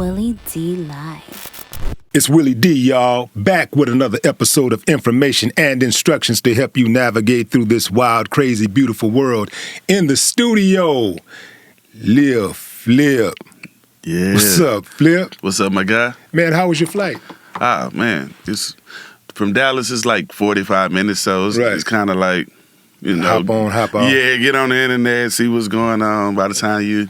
Willie D Live. It's Willie D, y'all, back with another episode of information and instructions to help you navigate through this wild, crazy, beautiful world. In the studio, Lil Flip. Yeah. What's up, Flip? What's up, my guy? Man, how was your flight? Man, it's from Dallas is like 45 minutes, so it's kind of like, you know. Hop on, hop off. Yeah, get on the internet, see what's going on. By the time you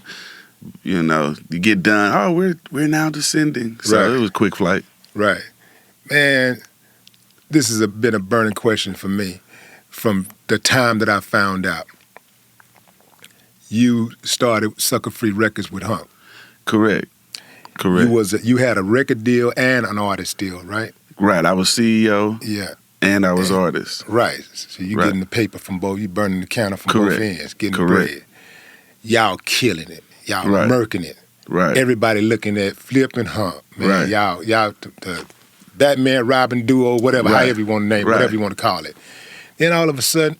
get done, we're now descending. So It was a quick flight. Right. Man, this has been a burning question for me from the time that I found out. You started Sucker Free Records with Hump. Correct. You had a record deal and an artist deal, right? Right. I was CEO. Yeah. And I was artist. Right. So you getting the paper from both. You burning the counter from both ends, getting the bread. Y'all killing it. Y'all murking it. Right. Everybody looking at Flip and Hump. Man, right. Y'all the Batman Robin duo, whatever, however you want to name it, whatever you want to call it. Then all of a sudden,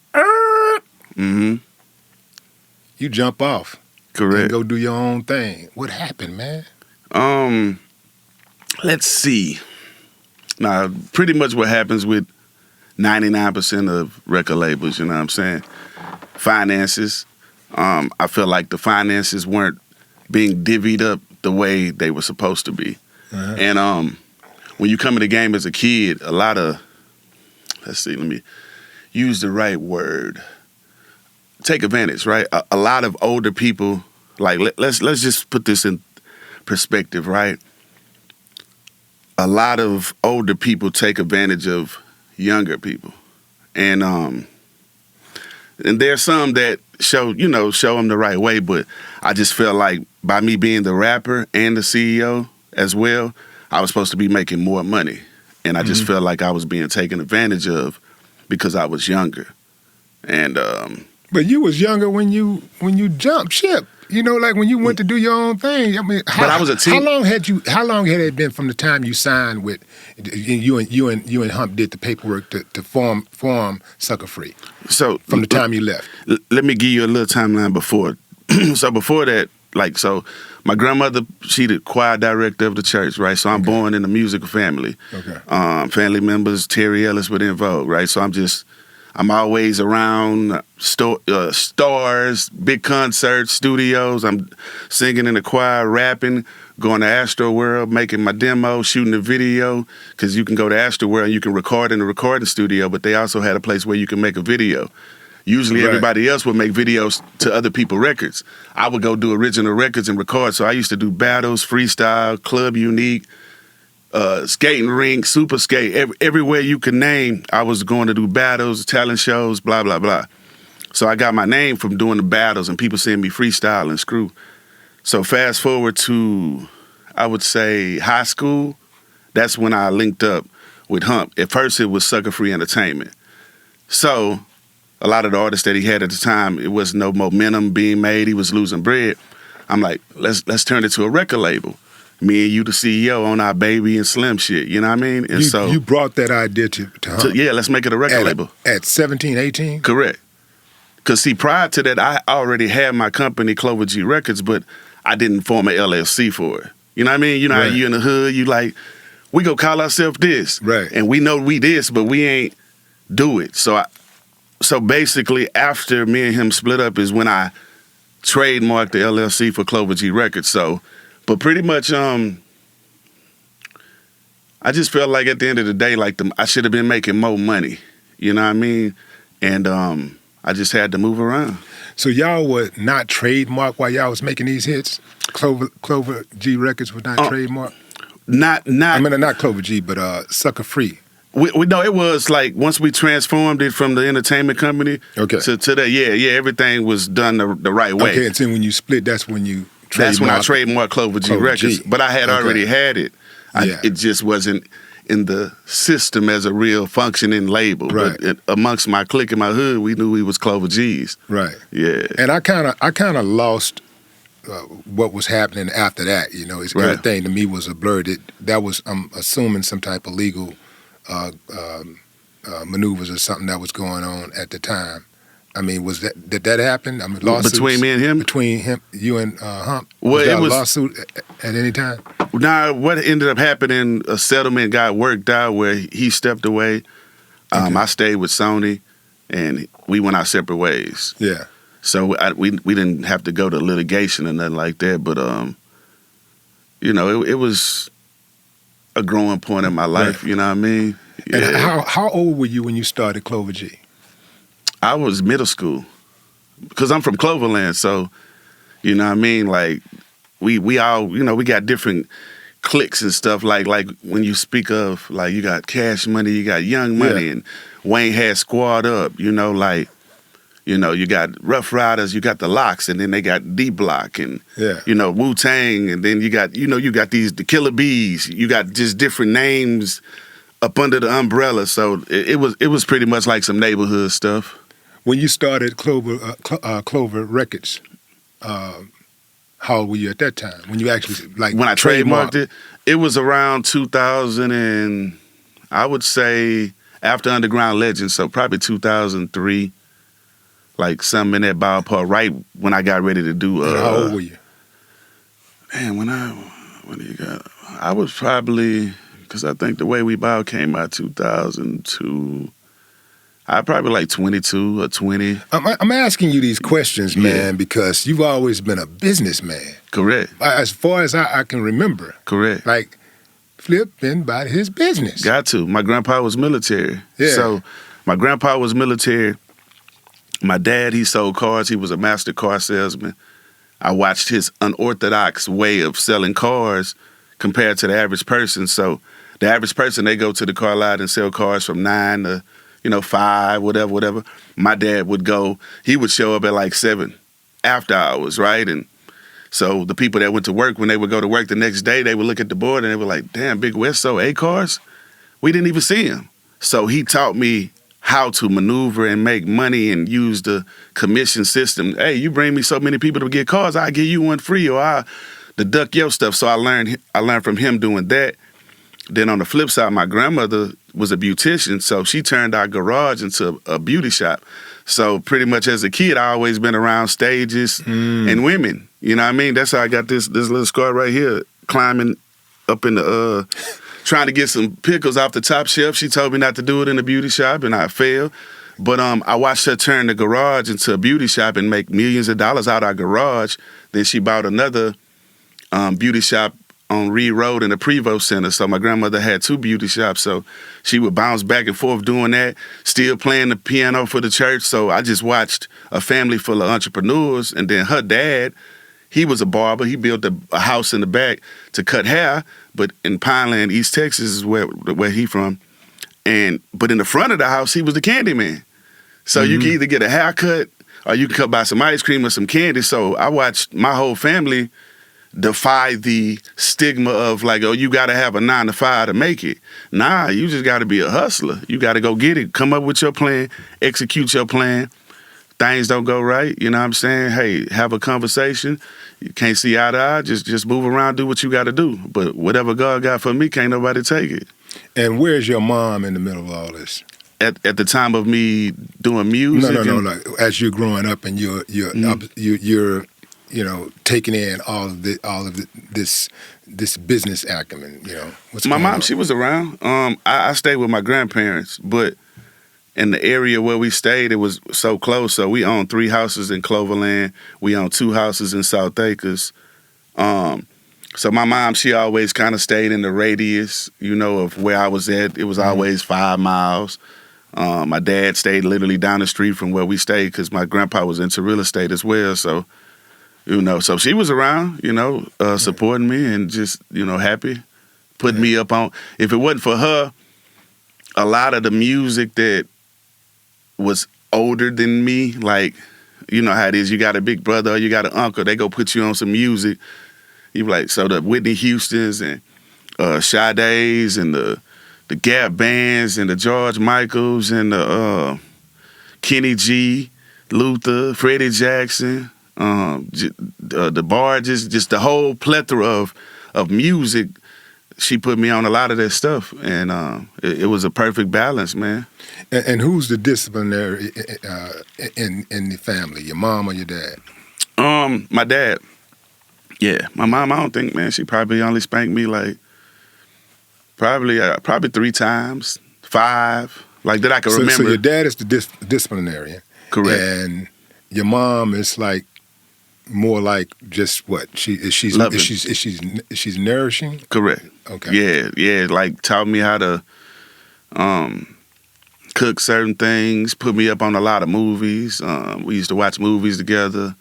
you jump off. Correct. And go do your own thing. What happened, man? Let's see. Now, pretty much what happens with 99% of record labels, you know what I'm saying? Finances. I feel like the finances weren't being divvied up the way they were supposed to be. Uh-huh. And when you come in the game as a kid, a lot of, let me use the right word. Take advantage, right? A lot of older people, like let's just put this in perspective, right? A lot of older people take advantage of younger people, and there's some that show them the right way. But I just felt like by me being the rapper and the CEO as well, I was supposed to be making more money, and I just felt like I was being taken advantage of because I was younger, and. But you was younger when you jumped ship. You know, like when you went to do your own thing. I mean, I was a teen. How long had it been from the time you signed with you and Hump did the paperwork to form Sucker Free? So from the time you left. Let me give you a little timeline before. So before that, my grandmother, she the choir director of the church, right? So I'm born in a musical family. Okay. Family members, Terry Ellis with En Vogue, right? So I'm always around stars, big concerts, studios. I'm singing in the choir, rapping, going to Astro World, making my demo, shooting a video. Because you can go to Astro World and you can record in the recording studio, but they also had a place where you can make a video. Usually everybody else would make videos to other people's records. I would go do original records and record. So I used to do battles, freestyle, club unique, skating rink, super skate, everywhere you could name, I was going to do battles, talent shows, blah, blah, blah. So I got my name from doing the battles and people seeing me freestyle and screw. So fast forward to, I would say, high school, that's when I linked up with Hump. At first it was Sucker Free Entertainment. So a lot of the artists that he had at the time, it was no momentum being made, he was losing bread. I'm like, let's turn it to a record label. Me and you, the CEO, on our Baby and Slim shit, you know what I mean? And you brought that idea to Hump? Yeah, let's make it a record label. At 17, 18? Correct. Because, see, prior to that, I already had my company, Clover G Records, but I didn't form an LLC for it. You know what I mean? You know how you in the hood, you like, we go call ourselves this. Right. And we know we this, but we ain't do it. So basically, after me and him split up is when I trademarked the LLC for Clover G Records. But pretty much, I just felt like at the end of the day, like I should have been making more money. You know what I mean? And I just had to move around. So y'all were not trademarked while y'all was making these hits? Clover G Records was not trademarked? Not. I mean, not Clover G, but Sucker Free. We know it was like once we transformed it from the entertainment company to that. Everything was done the right way. Okay, and then when you split, that's when you. That's when I trademarked Clover G Records. But I had already had it. It just wasn't in the system as a real functioning label. Right. But amongst my clique in my hood, we knew we was Clover G's. Right. Yeah. And I kind of lost what was happening after that. You know, everything to me was a blur. That was, I'm assuming, some type of legal maneuvers or something that was going on at the time. I mean, did that happen? I mean, lawsuits between me and him. Between him, you and Hump. Well, was there it was a lawsuit at any time. Nah, what ended up happening? A settlement got worked out where he stepped away. Okay. I stayed with Sony, and we went our separate ways. Yeah. So we didn't have to go to litigation or nothing like that. But you know, it was a growing point in my life. Right. You know what I mean? Yeah. And how old were you when you started Clover G? I was middle school, because I'm from Cloverland. So, you know what I mean? Like, we all, you know, we got different cliques and stuff. Like when you speak of, like, you got Cash Money, you got Young Money, and Wayne had Squad Up, you know, like, you know, you got Rough Riders, you got the Locks, and then they got D-Block, and, you know, Wu-Tang, and then you got, you know, you got the Killer Bees, you got just different names up under the umbrella. So it was pretty much like some neighborhood stuff. When you started Clover Records, how old were you at that time? When you actually, like, when I trademarked it, it was around 2000 and I would say after Underground Legends, so probably 2003, like something in that ballpark, right when I got ready to do. How old were you? Man, when you got, I was probably, because I think The Way We Bow came out 2002. I probably like 22 or 20. I'm asking you these questions, man, because you've always been a businessman. Correct. As far as I can remember. Correct. Like, flipping about his business. Got to. My grandpa was military. Yeah. So my grandpa was military. My dad, he sold cars. He was a master car salesman. I watched his unorthodox way of selling cars compared to the average person. So the average person, they go to the car lot and sell cars from 9 to 5, whatever. My dad would go, he would show up at like 7 after hours, right? And so the people that went to work, when they would go to work the next day, they would look at the board and they were like, damn, Big West sold 8 cars? We didn't even see him. So he taught me how to maneuver and make money and use the commission system. Hey, you bring me so many people to get cars, I'll give you one free, or I'll deduct your stuff. So I learned from him doing that. Then on the flip side, my grandmother was a beautician, so she turned our garage into a beauty shop. So pretty much as a kid, I always been around stages and women. You know what I mean? That's how I got this little scar right here, climbing up in the, trying to get some pickles off the top shelf. She told me not to do it in a beauty shop, and I failed. But I watched her turn the garage into a beauty shop and make millions of dollars out of our garage. Then she bought another beauty shop on Reed Road in the Prevost Center. So my grandmother had 2 beauty shops. So she would bounce back and forth doing that, still playing the piano for the church. So I just watched a family full of entrepreneurs. And then her dad, he was a barber. He built a house in the back to cut hair. But in Pineland, East Texas is where he from. But in the front of the house, he was the candy man. So you can either get a haircut or you can buy some ice cream or some candy. So I watched my whole family defy the stigma of like, oh, you got to have a 9-to-5 to make it. Nah, you just got to be a hustler. You got to go get it. Come up with your plan, execute your plan. Things don't go right, you know what I'm saying? Hey, have a conversation. You can't see eye to eye, just move around, do what you got to do. But whatever God got for me, can't nobody take it. And where's your mom in the middle of all this? At the time of me doing music? No. Like, as you're growing up and you're taking in all of this business acumen, what's my mom, on? she was around. I stayed with my grandparents, but in the area where we stayed, it was so close. So we owned 3 houses in Cloverland. We owned 2 houses in South Acres. So my mom, she always kind of stayed in the radius, of where I was at. It was always 5 miles. My dad stayed literally down the street from where we stayed because my grandpa was into real estate as well. So, so she was around, supporting me and just, happy, putting me up on. If it wasn't for her, a lot of the music that was older than me, like, you know how it is, you got a big brother or you got an uncle, they go put you on some music. You like, so the Whitney Houstons and Sade's and the Gap Bands and the George Michaels and the Kenny G, Luther, Freddie Jackson, the Barges, just the whole plethora of music she put me on a lot of that stuff, and it was a perfect balance, man. And who's the disciplinary in the family? Your mom or your dad? My dad. Yeah, my mom. I don't think, man. She probably only spanked me like probably 3 times, 5, like that I can remember. So your dad is the disciplinarian, correct? And your mom is like more like just what she's nourishing. Correct. Okay. Yeah. Like taught me how to cook certain things. Put me up on a lot of movies. We used to watch movies together.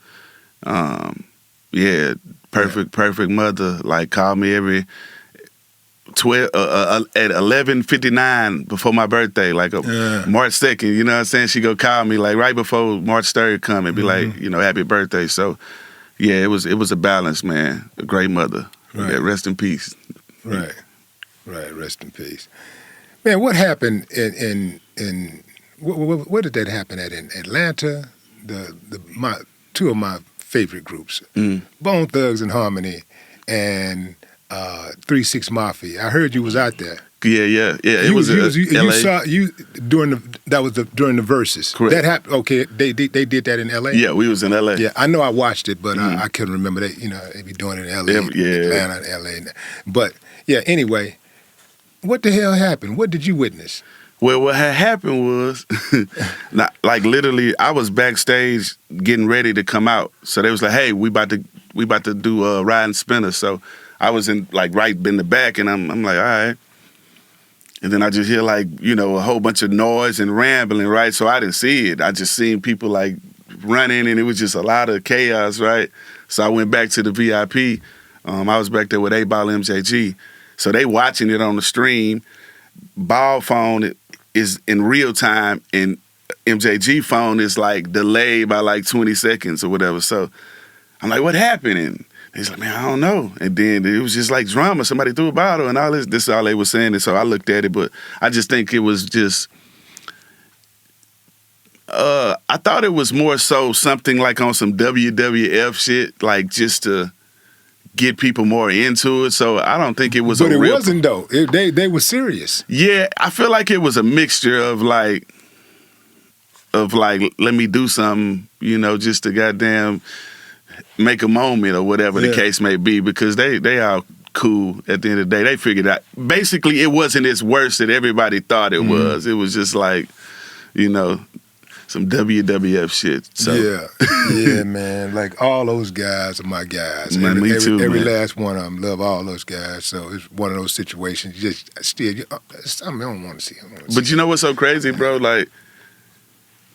Perfect mother. Like called me every 12 at 11:59 before my birthday, like March 2nd. You know what I'm saying? She go call me like right before March 3rd come and be like, happy birthday. So yeah, it was a balance, man. A great mother. Right. Yeah, rest in peace. Right. Rest in peace, man. What happened in what did that happen at in Atlanta? My two of my favorite groups, Bone Thugs and Harmony, and 3-6 Mafia. I heard you was out there. Yeah. It was LA. you saw you during the verses. Correct. That happened. Okay, they did that in LA. Yeah, we was in LA. Yeah, I know I watched it, but I couldn't remember that. They be doing it in LA, Atlanta, LA. But yeah, anyway, what the hell happened? What did you witness? Well, what had happened was, like literally, I was backstage getting ready to come out. So they was like, "Hey, we about to do Riding Spinner." So I was in like right in the back, and I'm like, "All right." And then I just hear like a whole bunch of noise and rambling, right? So I didn't see it. I just seen people like running, and it was just a lot of chaos, right? So I went back to the VIP. I was back there with A-Ball MJG. So they watching it on the stream. Ball phone is in real time, and MJG phone is like delayed by like 20 seconds or whatever. So I'm like, what happened? And he's like, man, I don't know. And then it was just like drama. Somebody threw a bottle and all this. This is all they were saying. And so I looked at it, but I just think it was just, I thought it was more so something like on some WWF shit, like just to get people more into it. So I don't think it was But it wasn't, though. They were serious. Yeah, I feel like it was a mixture of like, let me do something, just to goddamn make a moment or whatever the case may be, because they are cool at the end of the day. They figured out, basically it wasn't as worse that everybody thought it was. It was just like, some WWF shit. So. Yeah, man. Like all those guys are my guys. Man, me too, every man. last one of them. Love all those guys. So it's one of those situations. You just still, I don't want to see them. But you know what's so crazy, bro?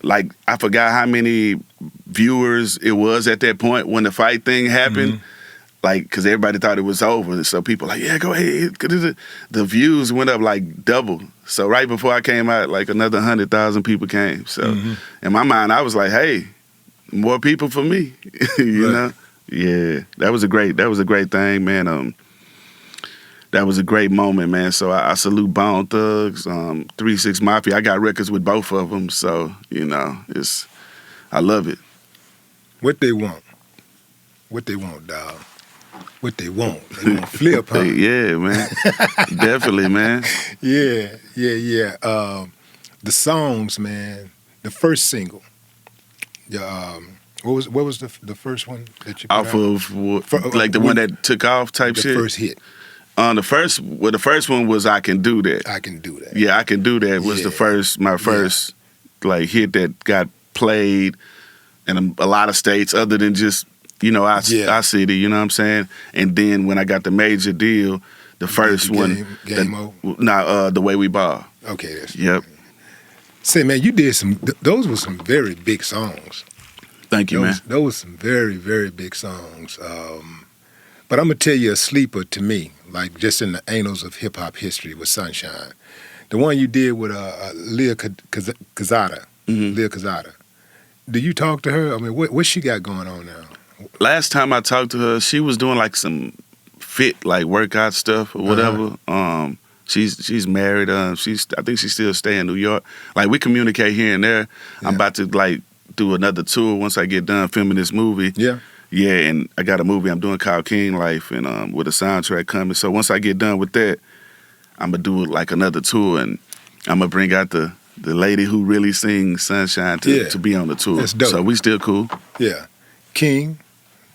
Like I forgot how many viewers it was at that point when the fight thing happened. Like, because everybody thought it was over. So people like, yeah, go ahead. The views went up like double. So right before I came out, like another 100,000 people came. So in my mind, I was like, hey, more people for me. you know? Yeah. That was a great thing, man. That was a great moment, man. So I salute Bone Thugs, 3-6 Mafia. I got records with both of them. So, I love it. What they want, dog. What they want flip, huh? Yeah, man. Definitely, man. Yeah. The songs, man. The first single. What was the first one that you put off out? Of like the one that took off type the shit? The first hit. The first one was I Can Do That. I Can Do That. Yeah, I Can Do That was my first like hit that got played in a lot of states other than just our city, you know what I'm saying? And then when I got the major deal, the first one, The Way We Ball. Okay, yep. Say, man, you did those were some very big songs. Thank you, man. Those were some very, very big songs. But I'm going to tell you a sleeper to me, like just in the annals of hip-hop history with Sunshine. The one you did with Leah Kazada. Leah Kazada. Do you talk to her? I mean, what she got going on now? Last time I talked to her, she was doing like some fit, like workout stuff or whatever. She's married. I think she still stay in New York. Like we communicate here and there. Yeah. I'm about to like do another tour once I get done filming this movie. Yeah. Yeah, and I got a movie I'm doing called King Life, and with a soundtrack coming. So once I get done with that, I'm gonna do like another tour, and I'm gonna bring out the lady who really sings Sunshine to be on the tour. That's dope. So we still cool. Yeah. King,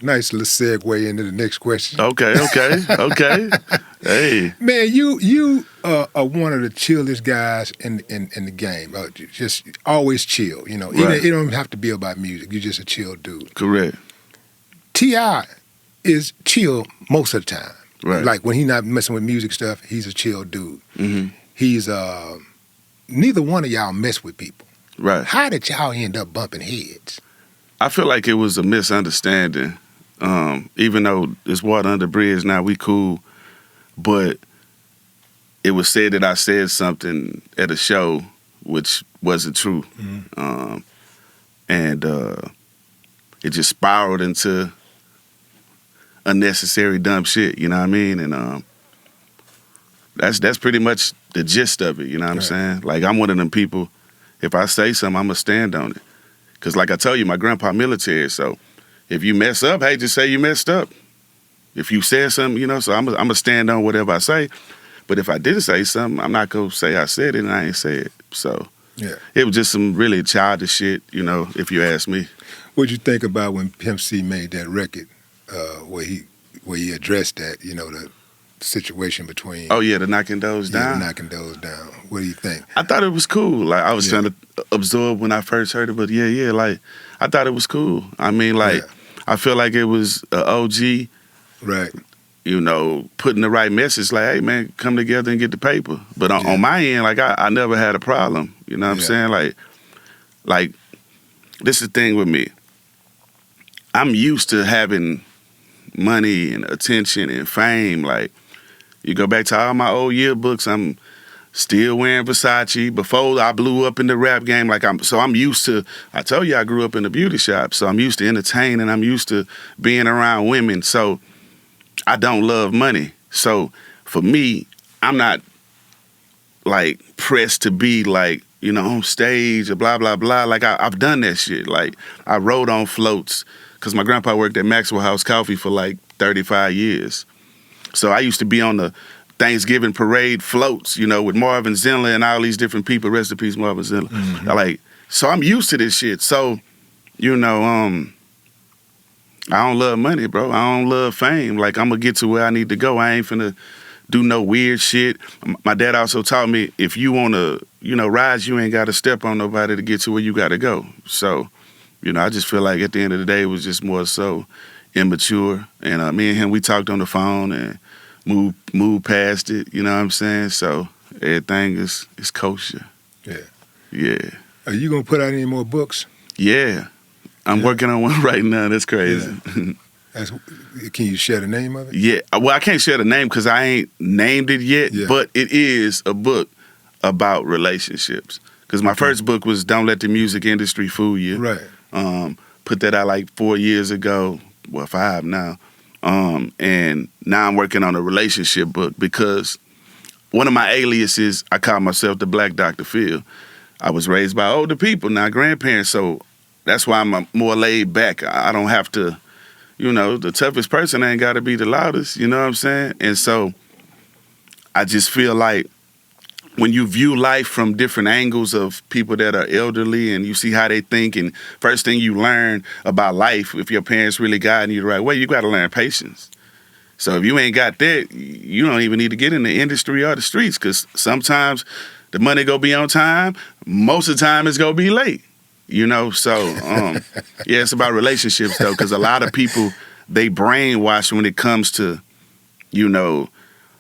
nice little segue into the next question. Okay. Hey. Man, you are one of the chillest guys in the game. Just always chill, you know. Right. It don't have to be about music. You're just a chill dude. Correct. T.I. is chill most of the time. Right. Like when he's not messing with music stuff, he's a chill dude. Mm-hmm. He's neither one of y'all mess with people. Right. How did y'all end up bumping heads? I feel like it was a misunderstanding. Even though it's water under the bridge now, we cool. But it was said that I said something at a show which wasn't true. Mm-hmm. And it just spiraled into unnecessary dumb shit, you know what I mean? And that's pretty much the gist of it, you know what I'm saying? Like, I'm one of them people, if I say something, I'm going to stand on it. Because like I told you, my grandpa military, so if you mess up, hey, just say you messed up. If you said something, you know, so I'm going to stand on whatever I say. But if I didn't say something, I'm not going to say I said it and I ain't say it. So it was just some really childish shit, you know, if you ask me. What'd you think about when Pimp C made that record where he addressed that, you know, the situation between... Oh, yeah, the knocking those down? The knocking those down. What do you think? I thought it was cool. Like, I was trying to absorb when I first heard it, but like, I thought it was cool. I mean, like, I feel like it was an OG, right? You know, putting the right message, like, hey, man, come together and get the paper. But on my end, like, I never had a problem. You know what I'm saying? Like, this is the thing with me. I'm used to having money and attention and fame. Like, you go back to all my old yearbooks, I'm still wearing Versace. Before I blew up in the rap game, I'm used to, I told you I grew up in a beauty shop, so I'm used to entertaining, I'm used to being around women, so I don't love money. So for me, I'm not like pressed to be like, you know, on stage or blah, blah, blah. Like I've done that shit. Like I rode on floats because my grandpa worked at Maxwell House Coffee for like 35 years. So I used to be on the Thanksgiving parade floats, you know, with Marvin Zindler and all these different people. Rest in peace, Marvin Zindler. Mm-hmm. So I'm used to this shit. So, you know, I don't love money, bro. I don't love fame. Like, I'm going to get to where I need to go. I ain't finna do no weird shit. My dad also taught me, if you want to, you know, rise, you ain't got to step on nobody to get to where you got to go. So, you know, I just feel like at the end of the day, it was just more so immature. And me and him, we talked on the phone and moved past it, you know what I'm saying? So everything is kosher. Yeah. Are you going to put out any more books? Yeah. I'm working on one right now. That's crazy. Yeah. Can you share the name of it? Yeah. Well, I can't share the name because I ain't named it yet, but it is a book about relationships. Because my first book was Don't Let the Music Industry Fool You. Right. Put that out like 4 years ago. Well, 5 now. And now I'm working on a relationship book because one of my aliases, I call myself the Black Dr. Phil. I was raised by older people, not grandparents, so that's why I'm more laid back. I don't have to, you know, the toughest person ain't got to be the loudest, you know what I'm saying? And so I just feel like when you view life from different angles of people that are elderly and you see how they think, and first thing you learn about life, if your parents really guiding you the right way, you got to learn patience. So if you ain't got that, you don't even need to get in the industry or the streets because sometimes the money go be on time. Most of the time it's going to be late, you know? So, yeah, it's about relationships, though, because a lot of people, they brainwash when it comes to, you know,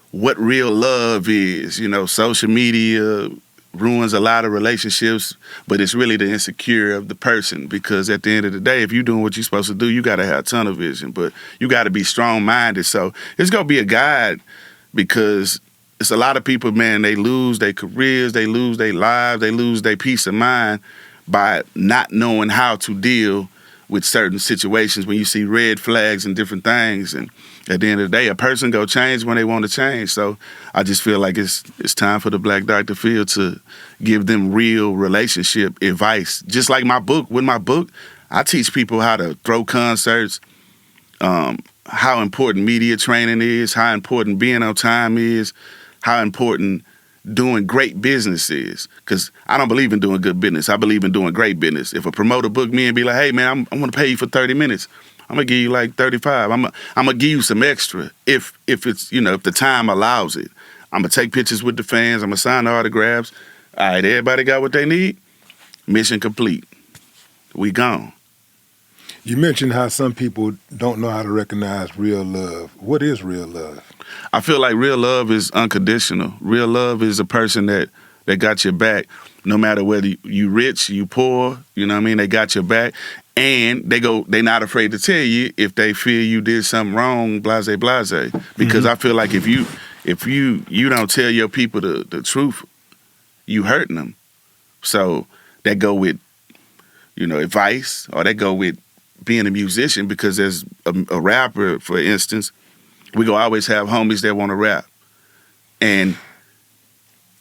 what real love is. You know, social media ruins a lot of relationships, but it's really the insecurity of the person because at the end of the day, if you're doing what you're supposed to do, you got to have tunnel vision, but you got to be strong-minded. So it's going to be a guide because it's a lot of people, man, they lose their careers, they lose their lives, they lose their peace of mind by not knowing how to deal with certain situations when you see red flags and different things. And at the end of the day, a person go change when they want to change. So I just feel like it's time for the Black Dr. Phil to give them real relationship advice. Just like my book. With my book, I teach people how to throw concerts, how important media training is, how important being on time is, how important doing great business is. Because I don't believe in doing good business. I believe in doing great business. If a promoter book me and be like, hey, man, I'm going to pay you for 30 minutes. I'm going to give you like 35. I'm going to give you some extra if it's, if the time allows it. I'm going to take pictures with the fans. I'm going to sign the autographs. All right, everybody got what they need? Mission complete. We gone. You mentioned how some people don't know how to recognize real love. What is real love? I feel like real love is unconditional. Real love is a person that got your back, no matter whether you rich, you poor, you know what I mean? They got your back. And they not afraid to tell you if they feel you did something wrong, blase. Because I feel like if you don't tell your people the truth, you hurting them. So that go with, advice, or that go with being a musician, because as a rapper, for instance, we gonna always have homies that want to rap. And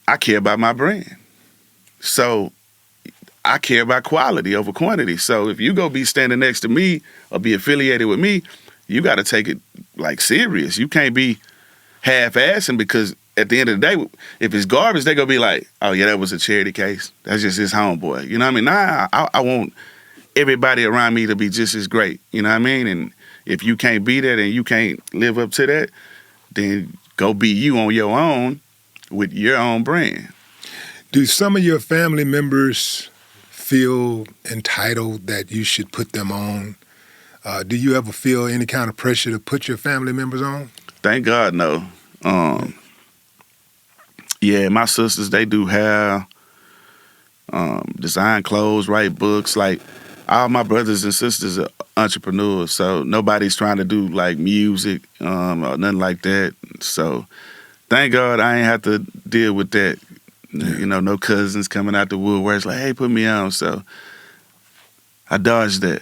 I care about my brand. So I care about quality over quantity. So if you go be standing next to me or be affiliated with me, you got to take it like serious. You can't be half-assing, because at the end of the day, if it's garbage, they gonna be like, oh yeah, that was a charity case. That's just his homeboy. You know what I mean? Nah, I want everybody around me to be just as great. You know what I mean? And if you can't be that and you can't live up to that, then go be you on your own with your own brand. Do some of your family members feel entitled that you should put them on? Do you ever feel any kind of pressure to put your family members on? Thank God, no. Yeah, my sisters, they do hair, design clothes, write books. Like, all my brothers and sisters are entrepreneurs, so nobody's trying to do like music or nothing like that. So thank God I ain't have to deal with that. Yeah. No cousins coming out the woodworks like, hey, put me on. So I dodged that.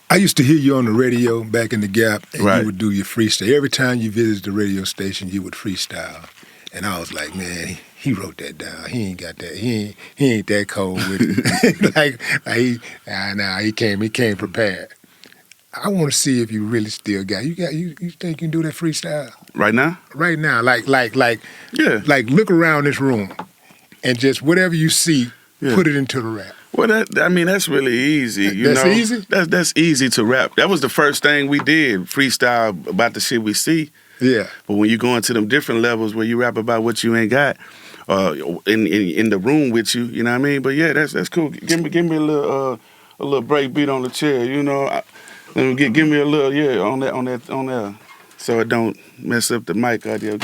I used to hear you on the radio back in the Gap, and right. You would do your freestyle. Every time you visited the radio station, you would freestyle. And I was like, man, he wrote that down. He ain't got that. He ain't that cold with it. He came prepared. I want to see if you really still got. You think you can do that freestyle right now? Right now, like yeah. Like look around this room, and just whatever you see, put it into the rap. Well, that's really easy. That's easy? That's easy to rap. That was the first thing we did, freestyle about the shit we see. Yeah. But when you go into them different levels where you rap about what you ain't got, in the room with you, you know what I mean? But yeah, that's cool. Give me a little break beat on the chair, give me a little, on that, so it don't mess up the mic audio.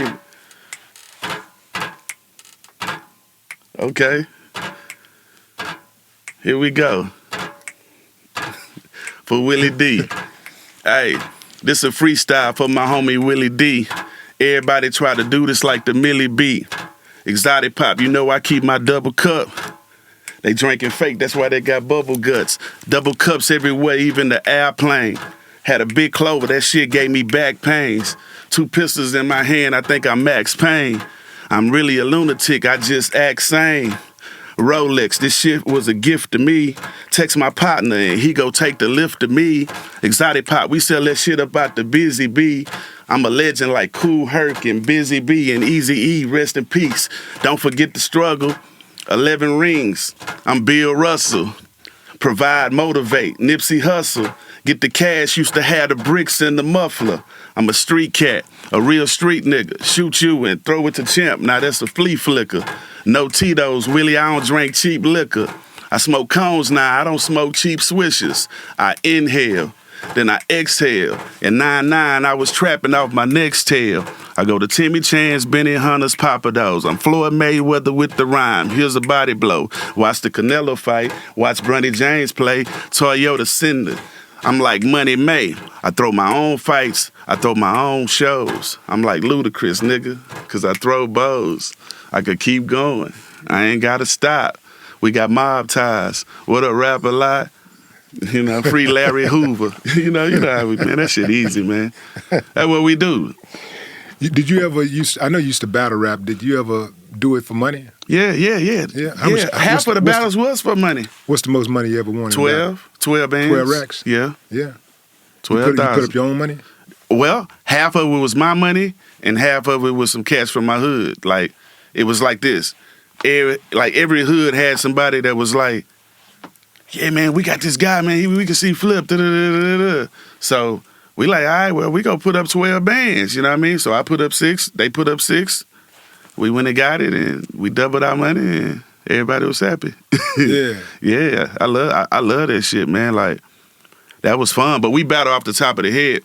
Okay. Here we go. For Willie D. Hey, this a freestyle for my homie Willie D. Everybody try to do this like the Millie B. Exotic pop, I keep my double cup. They drinking fake, that's why they got bubble guts. Double cups everywhere, even the airplane. Had a big Clover, that shit gave me back pains. 2 pistols in my hand, I think I'm Max Payne. I'm really a lunatic, I just act sane. Rolex, this shit was a gift to me. Text my partner and he go take the lift to me. Exotic pop, we sell that shit about the Busy Bee. I'm a legend like Kool Herc and Busy Bee and Easy E, rest in peace. Don't forget the struggle. 11 rings, I'm Bill Russell. Provide, motivate, Nipsey Hussle. Get the cash, used to have the bricks in the muffler. I'm a street cat, a real street nigga. Shoot you and throw it to Champ, now that's a flea flicker. No Tito's, Willie, I don't drink cheap liquor. I smoke cones now, I don't smoke cheap swishes. I inhale, then I exhale. In 9-9, I was trapping off my next tail. I go to Timmy Chan's, Benny Hunter's, Papados. I'm Floyd Mayweather with the rhyme. Here's a body blow. Watch the Canelo fight. Watch Bronny James play. Toyota Cinder. I'm like Money May. I throw my own fights. I throw my own shows. I'm like Ludacris, nigga, because I throw bows. I could keep going. I ain't got to stop. We got mob ties. What up, rap a lot? Free Larry Hoover. you know how we, man, that shit easy, man. That's what we do. Did you ever I know you used to battle rap. Did you ever do it for money? Yeah. Half of the battles was for money. What's the most money you ever won? 12 bands. 12 racks? Yeah. 12 $12,000. You put up your own money? Well, half of it was my money, and half of it was some cash from my hood. Like, it was like this. Every hood had somebody that was like, yeah, man, we got this guy, man. We can see Flip. Da, da, da, da, da. So we like, all right, well, we gonna put up 12 bands. You know what I mean? So I put up 6. They put up 6. We went and got it, and we doubled our money, and everybody was happy. Yeah. Yeah, I love that shit, man. Like, that was fun. But we battle off the top of the head.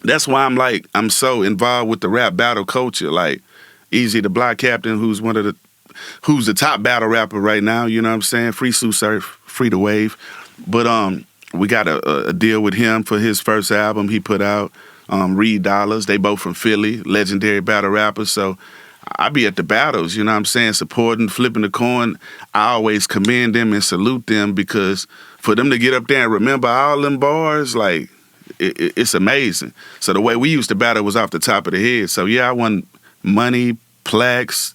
That's why I'm so involved with the rap battle culture. Like, Easy the Block Captain, who's the top battle rapper right now, you know what I'm saying? Free Sue Surf, Free the Wave. But we got a deal with him for his first album he put out. Reed Dollars, they both from Philly, legendary battle rappers. So I be at the battles, you know what I'm saying, supporting, flipping the coin. I always commend them and salute them, because for them to get up there and remember all them bars, like, it's amazing. So the way we used to battle was off the top of the head. So yeah, I won money, plaques,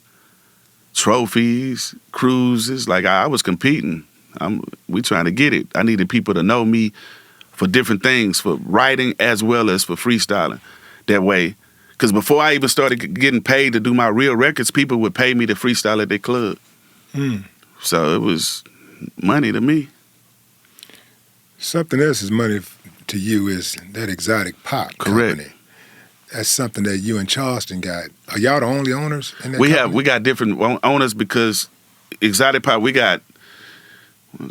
trophies, cruises. Like, I was competing. We trying to get it. I needed people to know me for different things, for writing as well as for freestyling. That way, because before I even started getting paid to do my real records, people would pay me to freestyle at their club. So it was money to me. Something else is money to you is that Exotic Pop Correct. company. That's something that you and Charleston got. Are y'all the only owners in that company? We got different owners, because Exotic Pop,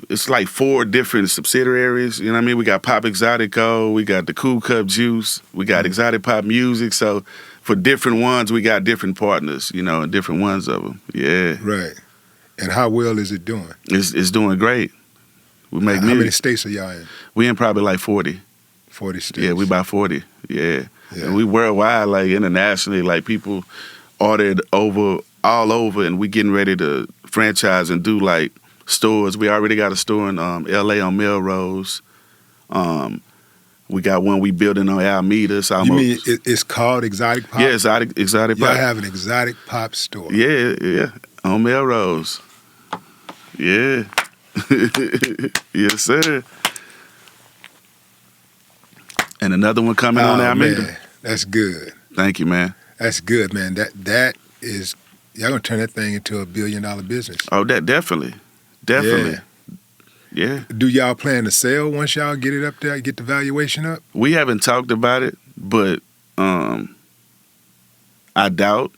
it's like 4 different subsidiaries. You know what I mean? We got Pop Exotico, we got the Cool Cup Juice, we got Exotic Pop Music. So for different ones, we got different partners, you know, and different ones of them. Yeah. Right. And how well is it doing? It's doing great. We make music. How many states are y'all in? We in probably like 40. 40 states. Yeah, we about 40. Yeah. Yeah. And we worldwide, like internationally, like people ordered all over, and we getting ready to franchise and do like stores. We already got a store in L.A. on Melrose. We got one we building on Alameda. It's almost, you mean it's called Exotic Pop? Yeah, Exotic Pop. Y'all have an Exotic Pop store. Yeah, on Melrose. Yeah. Yes, sir. And another one coming on Alameda. Man, that's good. Thank you, man. That's good, man. That is, y'all gonna turn that thing into $1 billion business. Oh, that definitely. Yeah. Do y'all plan to sell once y'all get it up there, get the valuation up? We haven't talked about it, but I doubt.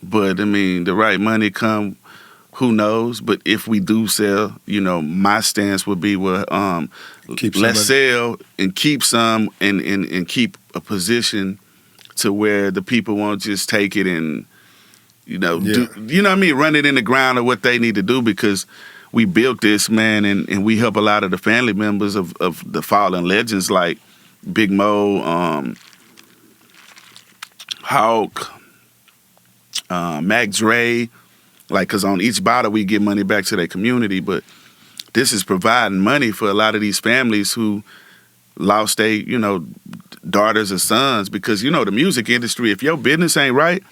But I mean, the right money come, who knows? But if we do sell, you know, my stance would be, well, let's sell and keep some and keep a position to where the people won't just take it and, you know, do, you know what I mean, run it in the ground or what they need to do, because we built this, man, and we help a lot of the family members of the fallen legends like Big Mo, Hawk, Mac Dre, like, because on each bottle we give money back to their community, but this is providing money for a lot of these families who lost their, you know, daughters or sons, because, you know, the music industry, if your business ain't right,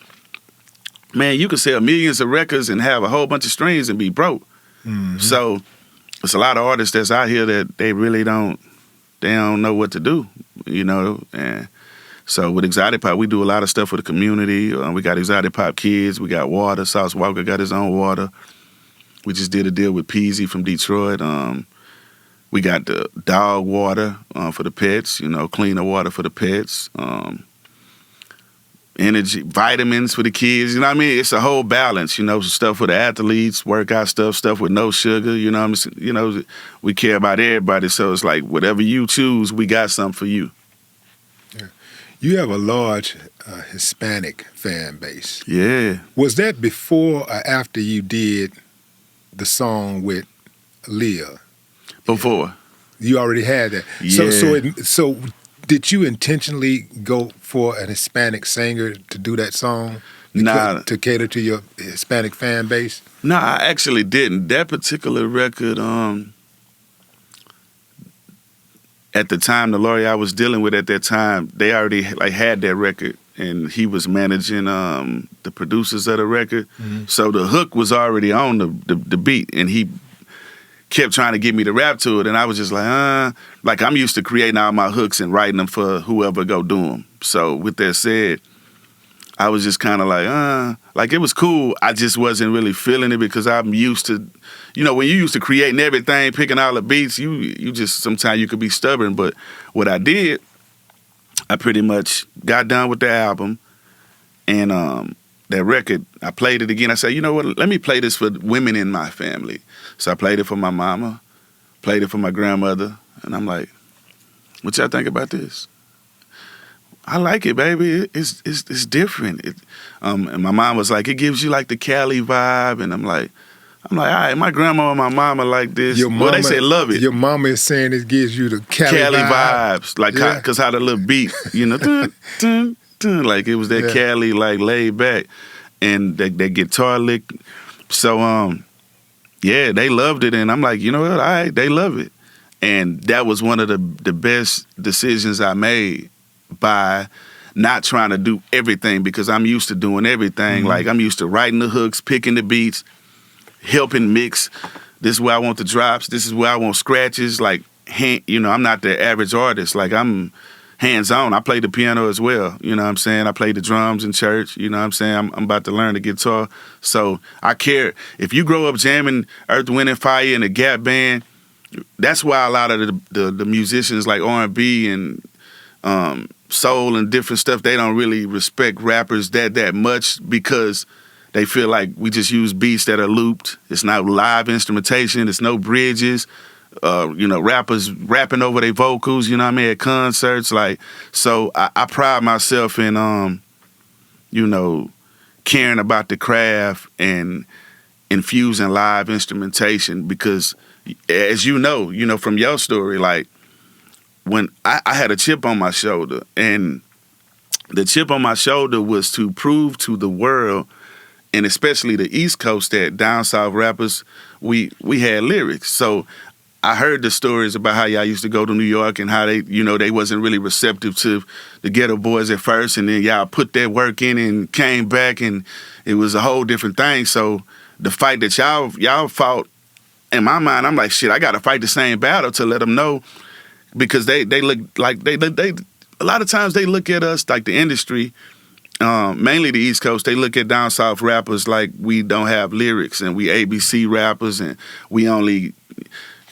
man, you can sell millions of records and have a whole bunch of streams and be broke. Mm-hmm. So it's a lot of artists that's out here that they really don't know what to do, you know. And so with Exotic Pop, we do a lot of stuff for the community. We got Exotic Pop Kids. We got water. Sauce Walker got his own water. We just did a deal with Peasy from Detroit. We got the dog water for the pets, you know, cleaner water for the pets. Energy, vitamins for the kids, you know what I mean? It's a whole balance, you know, stuff for the athletes, workout stuff with no sugar, you know what I'm saying? You know, we care about everybody, so it's like whatever you choose, we got something for you. Yeah. You have a large Hispanic fan base. Yeah. Was that before or after you did the song with Leah? Before. You already had that. Yeah. So did you intentionally go for an Hispanic singer to do that song? Nah. To cater to your Hispanic fan base? No, I actually didn't. That particular record, at the time, the lawyer I was dealing with at that time, they already had that record, and he was managing the producers of the record. Mm-hmm. So the hook was already on the beat, and kept trying to get me to rap to it, and I was just like I'm used to creating all my hooks and writing them for whoever go do them. So with that said, I was just kind of like it was cool. I just wasn't really feeling it because I'm used to, when you used to creating everything, picking all the beats, you just sometimes you could be stubborn. But what I did, I pretty much got done with the album, and that record, I played it again. I said, you know what? Let me play this for women in my family. So I played it for my mama, played it for my grandmother, and I'm like, what y'all think about this? I like it, baby. It's different. And my mom was like, it gives you like the Cali vibe, and I'm like, all right. My grandma and my mama like this. Well, they say love it. Your mama is saying it gives you the Cali vibes, like because how the little beat, dun, dun, dun, like it was that Cali like laid back, and that guitar lick. So they loved it, and I'm like, you know what? All right, they love it, and that was one of the best decisions I made, by not trying to do everything, because I'm used to doing everything. Mm-hmm. Like I'm used to writing the hooks, picking the beats, helping mix. This is where I want the drops. This is where I want scratches. Like, I'm not the average artist. Like I'm hands-on. I play the piano as well. You know what I'm saying? I play the drums in church. You know what I'm saying? I'm about to learn the guitar. So I care. If you grow up jamming Earth, Wind, and Fire in a Gap band, that's why a lot of the musicians like R&B and soul and different stuff, they don't really respect rappers that much, because they feel like we just use beats that are looped. It's not live instrumentation. It's no bridges. Rappers rapping over their vocals, at concerts. Like, so I pride myself in, caring about the craft and infusing live instrumentation, because as you know from your story, like, when I had a chip on my shoulder, and the chip on my shoulder was to prove to the world, and especially the East Coast, that down south rappers, we had lyrics. So I heard the stories about how y'all used to go to New York and how they, they wasn't really receptive to the Ghetto Boys at first, and then y'all put that work in and came back, and it was a whole different thing. So the fight that y'all fought, in my mind, I'm like, shit, I got to fight the same battle to let them know. Because they look like they a lot of times they look at us, like the industry, mainly the East Coast, they look at down south rappers like we don't have lyrics, and we ABC rappers, and we only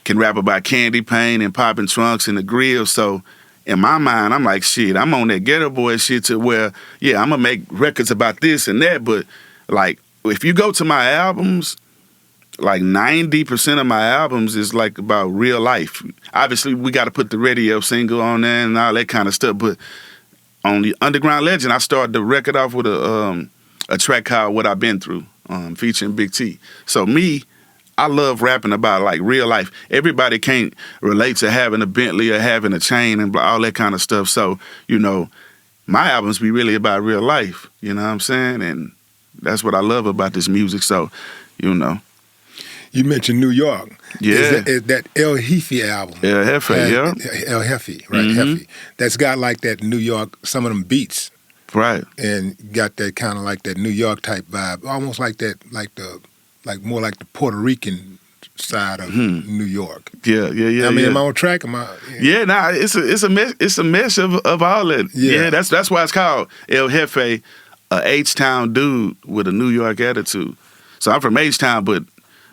can rap about candy paint and popping trunks and the grill. So in my mind, I'm like, shit, I'm on that Ghetto Boy shit to where, I'm gonna make records about this and that. But like, if you go to my albums, like 90% of my albums is like about real life. Obviously, we got to put the radio single on there and all that kind of stuff. But on the Underground Legend, I started the record off with a track called "What I've Been Through," featuring Big T. So me, I love rapping about like real life. Everybody can't relate to having a Bentley or having a chain and all that kind of stuff. So my albums be really about real life. You know what I'm saying? And that's what I love about this music. So, You mentioned New York. Yeah. Is that El Jefe album. El Jefe, yeah. El Jefe, right, Jefe. That's got like that New York, some of them beats. Right. And got that kind of like that New York type vibe. Almost like that, more like the Puerto Rican side of New York. Yeah. I mean, am I on track? It's a mesh of all that. Yeah, that's why it's called El Jefe, a H-Town dude with a New York attitude. So I'm from H-Town, but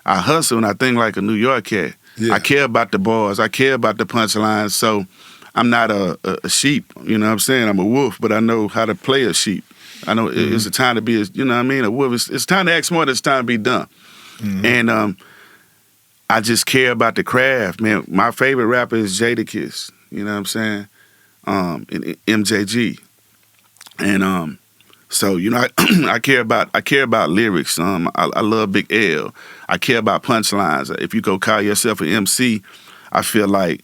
I hustle and I think like a New York cat. Yeah. I care about the bars. I care about the punchlines. So I'm not a sheep. You know what I'm saying? I'm a wolf, but I know how to play a sheep. I know it's a time to be, a wolf. It's time to act smart. It's time to be done. Mm-hmm. And I just care about the craft, man. My favorite rapper is Jadakiss. You know what I'm saying? And MJG. And so I care about lyrics. I love Big L. I care about punchlines. If you go call yourself an MC, I feel like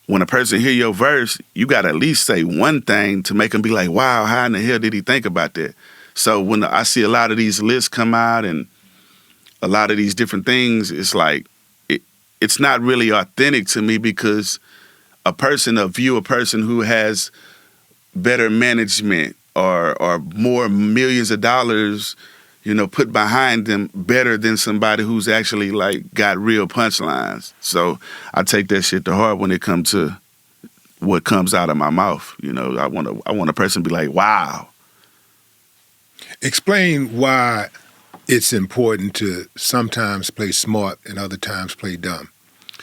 when a person hear your verse, you got to at least say one thing to make them be like, wow, how in the hell did he think about that? So when I see a lot of these lists come out and a lot of these different things, it's like it's not really authentic to me, because a person who has better management or more millions of dollars put behind them better than somebody who's actually like got real punchlines. So I take that shit to heart when it comes to what comes out of my mouth. I want a person to be like, wow. Explain why it's important to sometimes play smart and other times play dumb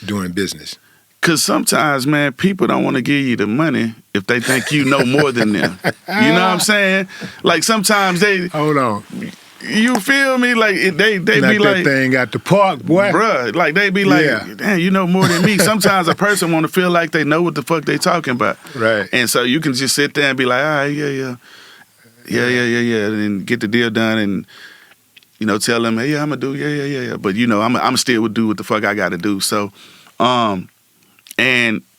during business. Because sometimes, man, people don't want to give you the money if they think you know more than them. You know what I'm saying? Like sometimes they... Hold on. You feel me? Like they Knock be that like... thing at the park, boy. Bruh, like they be like, Yeah. damn, you know more than me. Sometimes a person want to feel like they know what the fuck they talking about. Right. And so you can just sit there and be like, all right, yeah, and get the deal done and, tell them, hey, yeah, I'm going to do, yeah. But, I'm still would do what the fuck I got to do. So, and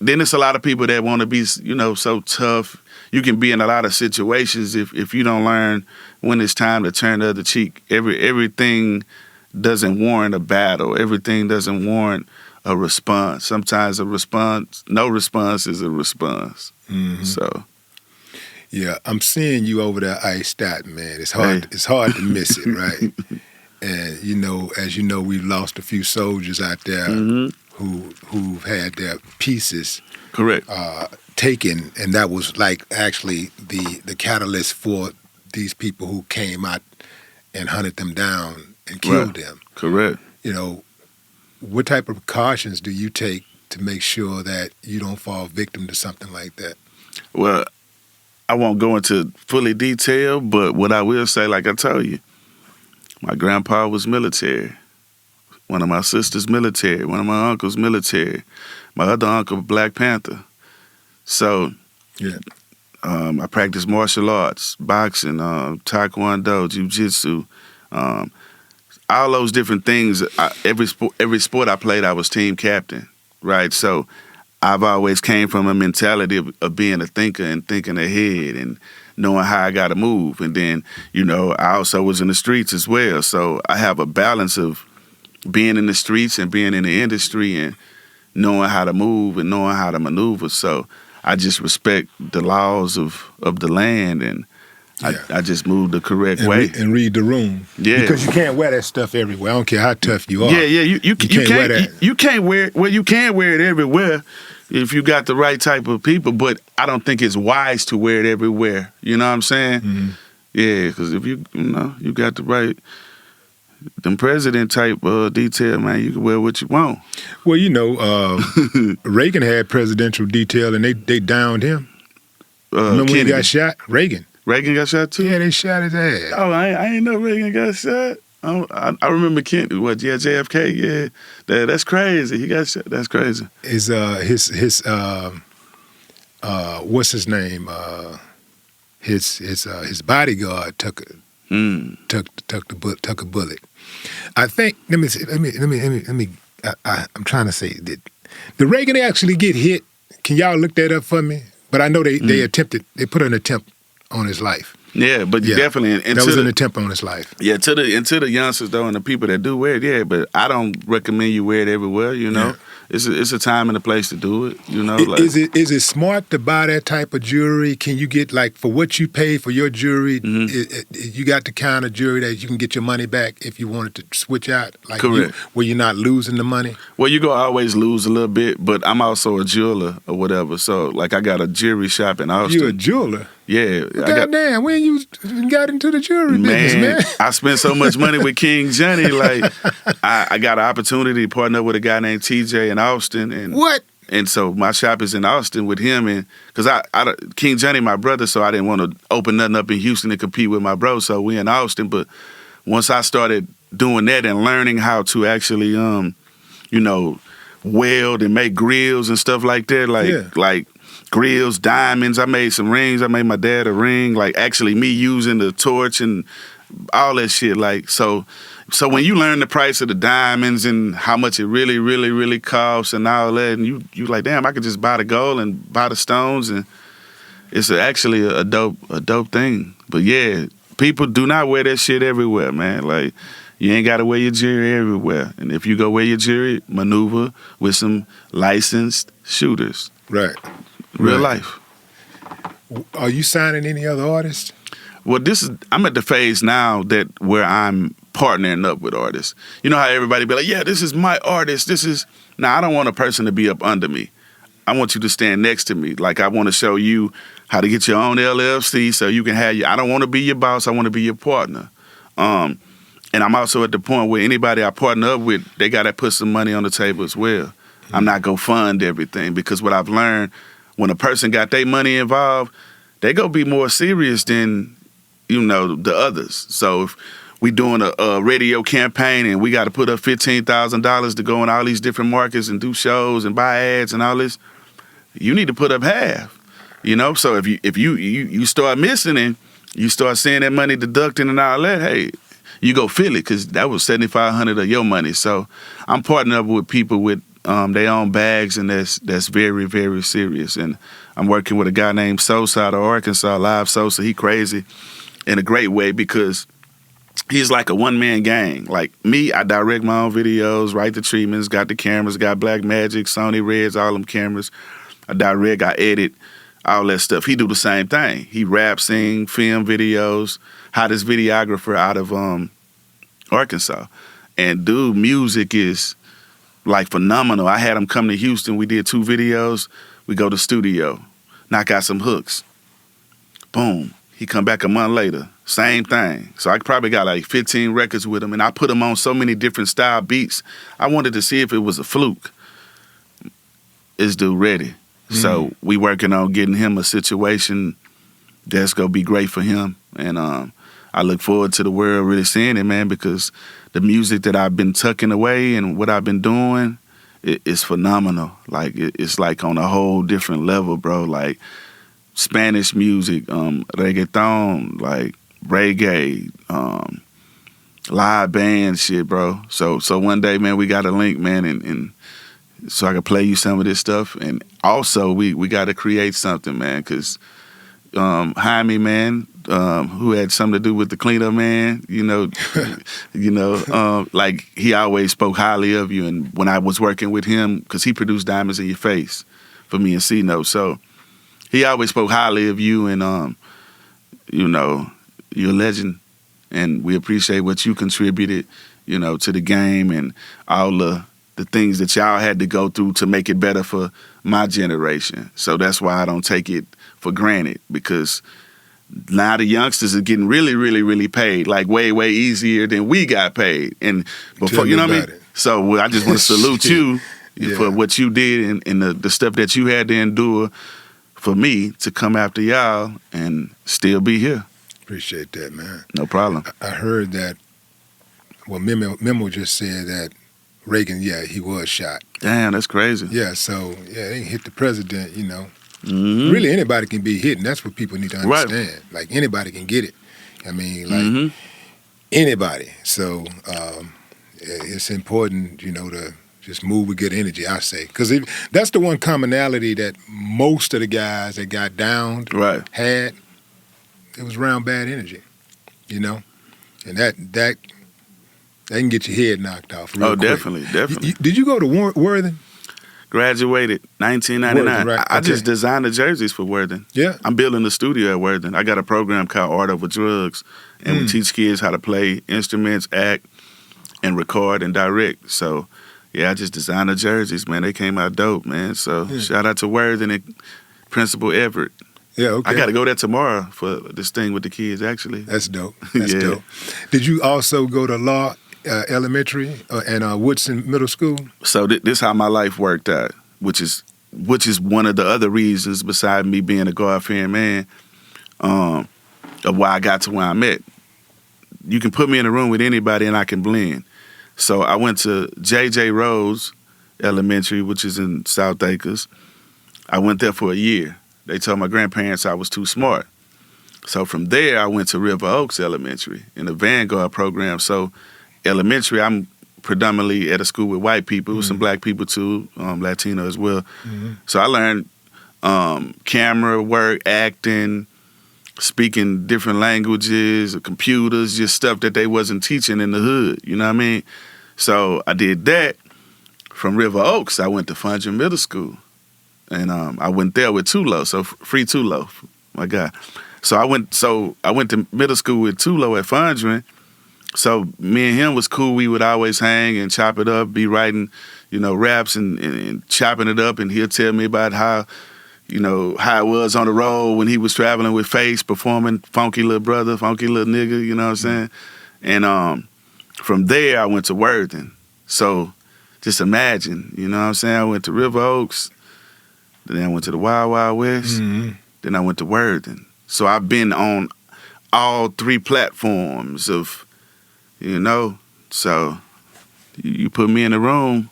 then it's a lot of people that want to be, so tough. You can be in a lot of situations if you don't learn when it's time to turn the other cheek. Everything doesn't warrant a battle. Everything doesn't warrant a response. Sometimes no response is a response. Mm-hmm. So. Yeah, I'm seeing you over there iced out, man. It's hard. Hey. It's hard to miss it, right? And as you know, we've lost a few soldiers out there who've had their pieces correct taken, and that was like actually the catalyst for these people who came out and hunted them down and killed them. Correct. What type of precautions do you take to make sure that you don't fall victim to something like that? Well, I won't go into fully detail, but what I will say, like I told you, my grandpa was military. One of my sisters military. One of my uncles military. My other uncle, Black Panther. So, yeah, I practiced martial arts, boxing, taekwondo, jiu-jitsu, all those different things. Every sport I played, I was team captain, right? So I've always came from a mentality of being a thinker and thinking ahead and knowing how I got to move. And then, I also was in the streets as well. So I have a balance of being in the streets and being in the industry and knowing how to move and knowing how to maneuver. So I just respect the laws of the land and I just move the correct way. And read the room. Yeah. Because you can't wear that stuff everywhere. I don't care how tough you are. Yeah. You can't wear that. You can't wear it. Well, you can wear it everywhere if you got the right type of people, but I don't think it's wise to wear it everywhere. You know what I'm saying? Mm-hmm. Yeah, because if you got the right, them president type detail, man, you can wear what you want. Well, Reagan had presidential detail and they downed him. Remember when he got shot? Reagan got shot too? Yeah, they shot his ass. Oh, I ain't know Reagan got shot. I remember JFK, yeah. That's crazy. He got shot. That's crazy. His what's his name? His bodyguard took a bullet. I think. Let me. I'm trying to say that did Reagan actually get hit? Can y'all look that up for me? But I know they attempted. They put an attempt on his life. Yeah, but definitely. And that was an attempt on his life. Yeah, to the youngsters though, and the people that do wear it. Yeah, but I don't recommend you wear it everywhere. Yeah. It's a time and a place to do it. Is it smart to buy that type of jewelry? Can you get for what you pay for your jewelry? You got the kind of jewelry that you can get your money back if you wanted to switch out. Correct. Where you're not losing the money. Well, you gonna always lose a little bit, but I'm also a jeweler or whatever. So I got a jewelry shop in Austin. You a jeweler? Yeah. Goddamn, when you got into the jewelry business, man? I spent so much money with King Johnny. I got an opportunity to partner with a guy named TJ in Austin. And what? And so my shop is in Austin with him. And because King Johnny, my brother, so I didn't want to open nothing up in Houston to compete with my bro. So we in Austin. But once I started doing that and learning how to actually, weld and make grills and stuff like that, like grills, diamonds. I made some rings. I made my dad a ring. Actually me using the torch and all that shit. So when you learn the price of the diamonds and how much it really, really, really costs and all that, and you like, damn, I could just buy the gold and buy the stones, and it's actually a dope thing. But yeah, people do not wear that shit everywhere, man. You ain't got to wear your jewelry everywhere. And if you go wear your jewelry, maneuver with some licensed shooters. Right. Real life. Are you signing any other artists? Well, I'm at the phase now where I'm partnering up with artists. You know how everybody be like, yeah, this is my artist. Now I don't want a person to be up under me. I want you to stand next to me. Like I want to show you how to get your own LLC so you can I don't want to be your boss. I want to be your partner. And I'm also at the point where anybody I partner up with, they got to put some money on the table as well. Mm-hmm. I'm not going to fund everything because what I've learned, when a person got their money involved, they going to be more serious than, the others. So if we doing a radio campaign and we got to put up $15,000 to go in all these different markets and do shows and buy ads and all this, you need to put up half. So if you start missing and you start seeing that money deducting and all that, hey, you go feel it because that was $7,500 of your money. So I'm partnering up with people with their own bags, and that's very, very serious. And I'm working with a guy named Sosa out of Arkansas, Live Sosa. He crazy in a great way because he's like a one-man gang. Like me, I direct my own videos, write the treatments, got the cameras, got Black Magic, Sony Reds, all them cameras. I direct, I edit, all that stuff. He do the same thing. He rap, sing, film videos, hottest videographer out of Arkansas. And dude, music is like phenomenal. I had him come to Houston. We did 2 videos. We go to studio, knock out some hooks. Boom. He come back a month later. Same thing. So I probably got like 15 records with him, and I put him on so many different style beats. I wanted to see if it was a fluke. Is dude ready? So we working on getting him a situation that's going to be great for him. And I look forward to the world really seeing it, man, because the music that I've been tucking away and what I've been doing is phenomenal. Like, it's like on a whole different level, bro. Like Spanish music, reggaeton, like reggae, live band shit, bro. So one day, man, we got a link, man, and so I can play you some of this stuff. And also, we got to create something, man, because Jaime, man, who had something to do with the cleanup, man, like he always spoke highly of you. And when I was working with him, because he produced Diamonds in Your Face for me and C-Note, so he always spoke highly of you, and you're a legend, and we appreciate what you contributed, to the game and all the things that y'all had to go through to make it better for my generation. So that's why I don't take it for granted, because now the youngsters are getting really, really, really paid, like way, way easier than we got paid. And before, you know what I mean? So I just want to salute you for what you did and the stuff that you had to endure for me to come after y'all and still be here. Appreciate that, man. No problem. I heard that, Memo just said that Reagan, he was shot. Damn, that's crazy. Yeah, so, they hit the president, Mm-hmm. Really, anybody can be hit, and that's what people need to understand. Right. Like, anybody can get it. I mean, like, anybody. So, it's important, to just move with good energy, I say. Because that's the one commonality that most of the guys that got downed had. It was around bad energy, And that can get your head knocked off real quick. Definitely. Did you go to Worthing? Graduated 1999. Worthing, right. I just designed the jerseys for Worthing. Yeah. I'm building a studio at Worthing. I got a program called Art Over Drugs, and we teach kids how to play instruments, act, and record and direct. So, I just designed the jerseys, man. They came out dope, man. So, shout out to Worthing and Principal Everett. Yeah, okay. I got to go there tomorrow for this thing with the kids, actually. That's dope. That's dope. Did you also go to Law Elementary and Woodson Middle School? So this is how my life worked out, which is one of the other reasons, beside me being a God-fearing man, of why I got to where I'm at. You can put me in a room with anybody and I can blend. So I went to J.J. Rose Elementary, which is in South Acres. I went there for a year. They told my grandparents I was too smart. So from there, I went to River Oaks Elementary in the Vanguard program. So elementary, I'm predominantly at a school with white people, some black people too, Latino as well. So I learned camera work, acting, speaking different languages, computers, just stuff that they wasn't teaching in the hood, you know what I mean? So I did that. From River Oaks, I went to Fondren Middle School. And I went there with Tulo, so free Tulo, my guy. So I went to middle school with Tulo at Fondren. So me and him was cool. We would always hang and chop it up, be writing, raps and chopping it up. And he'll tell me about how it was on the road when he was traveling with Face, performing Funky Little Brother, Funky Little Nigga, you know what I'm saying? And from there, I went to Worthing. So just imagine, you know what I'm saying? I went to River Oaks, then I went to the Wild Wild West, then I went to Worthing. So I've been on all 3 platforms of, so you put me in the room,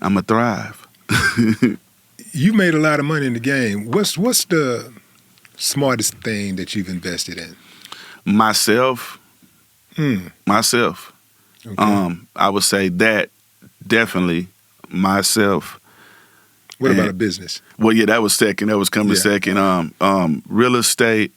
I'ma thrive. You made a lot of money in the game. What's the smartest thing that you've invested in? Myself. Myself. Okay. I would say that definitely myself. What about a business? Well, yeah, that was second. That was coming second. Real estate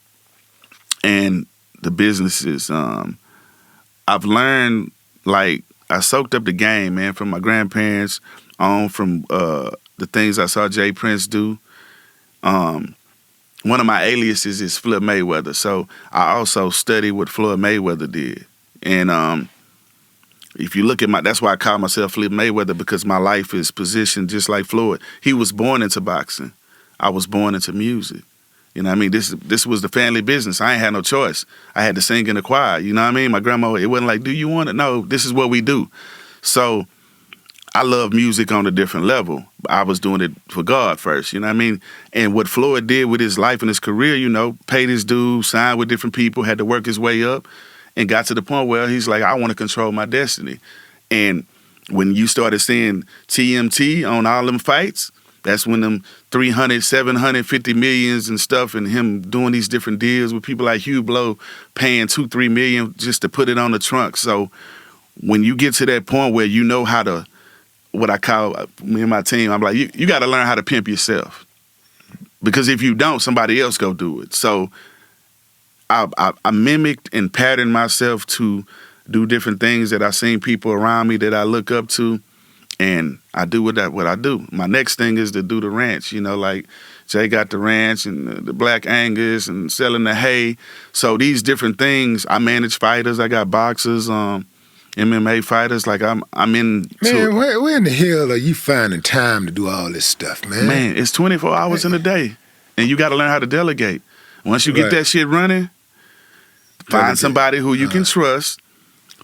and the businesses. I've learned, like, I soaked up the game, man, from my grandparents on, from the things I saw Jay Prince do. One of my aliases is Floyd Mayweather, so I also studied what Floyd Mayweather did. And if you look at that's why I call myself Floyd Mayweather, because my life is positioned just like Floyd. He was born into boxing. I was born into music. You know what I mean? This was the family business. I ain't had no choice. I had to sing in the choir. You know what I mean? My grandma, it wasn't like, do you want it? No, this is what we do. So I love music on a different level. I was doing it for God first, you know what I mean? And what Floyd did with his life and his career, paid his dues, signed with different people, had to work his way up, and got to the point where he's like, I want to control my destiny. And when you started seeing TMT on all them fights, that's when them 300, 750 millions and stuff, and him doing these different deals with people like Hugh Blow paying $2-3 million just to put it on the trunk. So when you get to that point where you know how to, what I call, me and my team, I'm like, you got to learn how to pimp yourself. Because if you don't, somebody else go do it. So I mimicked and patterned myself to do different things that I seen people around me that I look up to, and I do what I do. My next thing is to do the ranch, like Jay got the ranch and the Black Angus and selling the hay. So these different things, I manage fighters, I got boxers, MMA fighters, like I'm in. Man, where in the hell are you finding time to do all this stuff, man? Man, it's 24 hours in a day, and you got to learn how to delegate. Once you get that shit running, find somebody who you can trust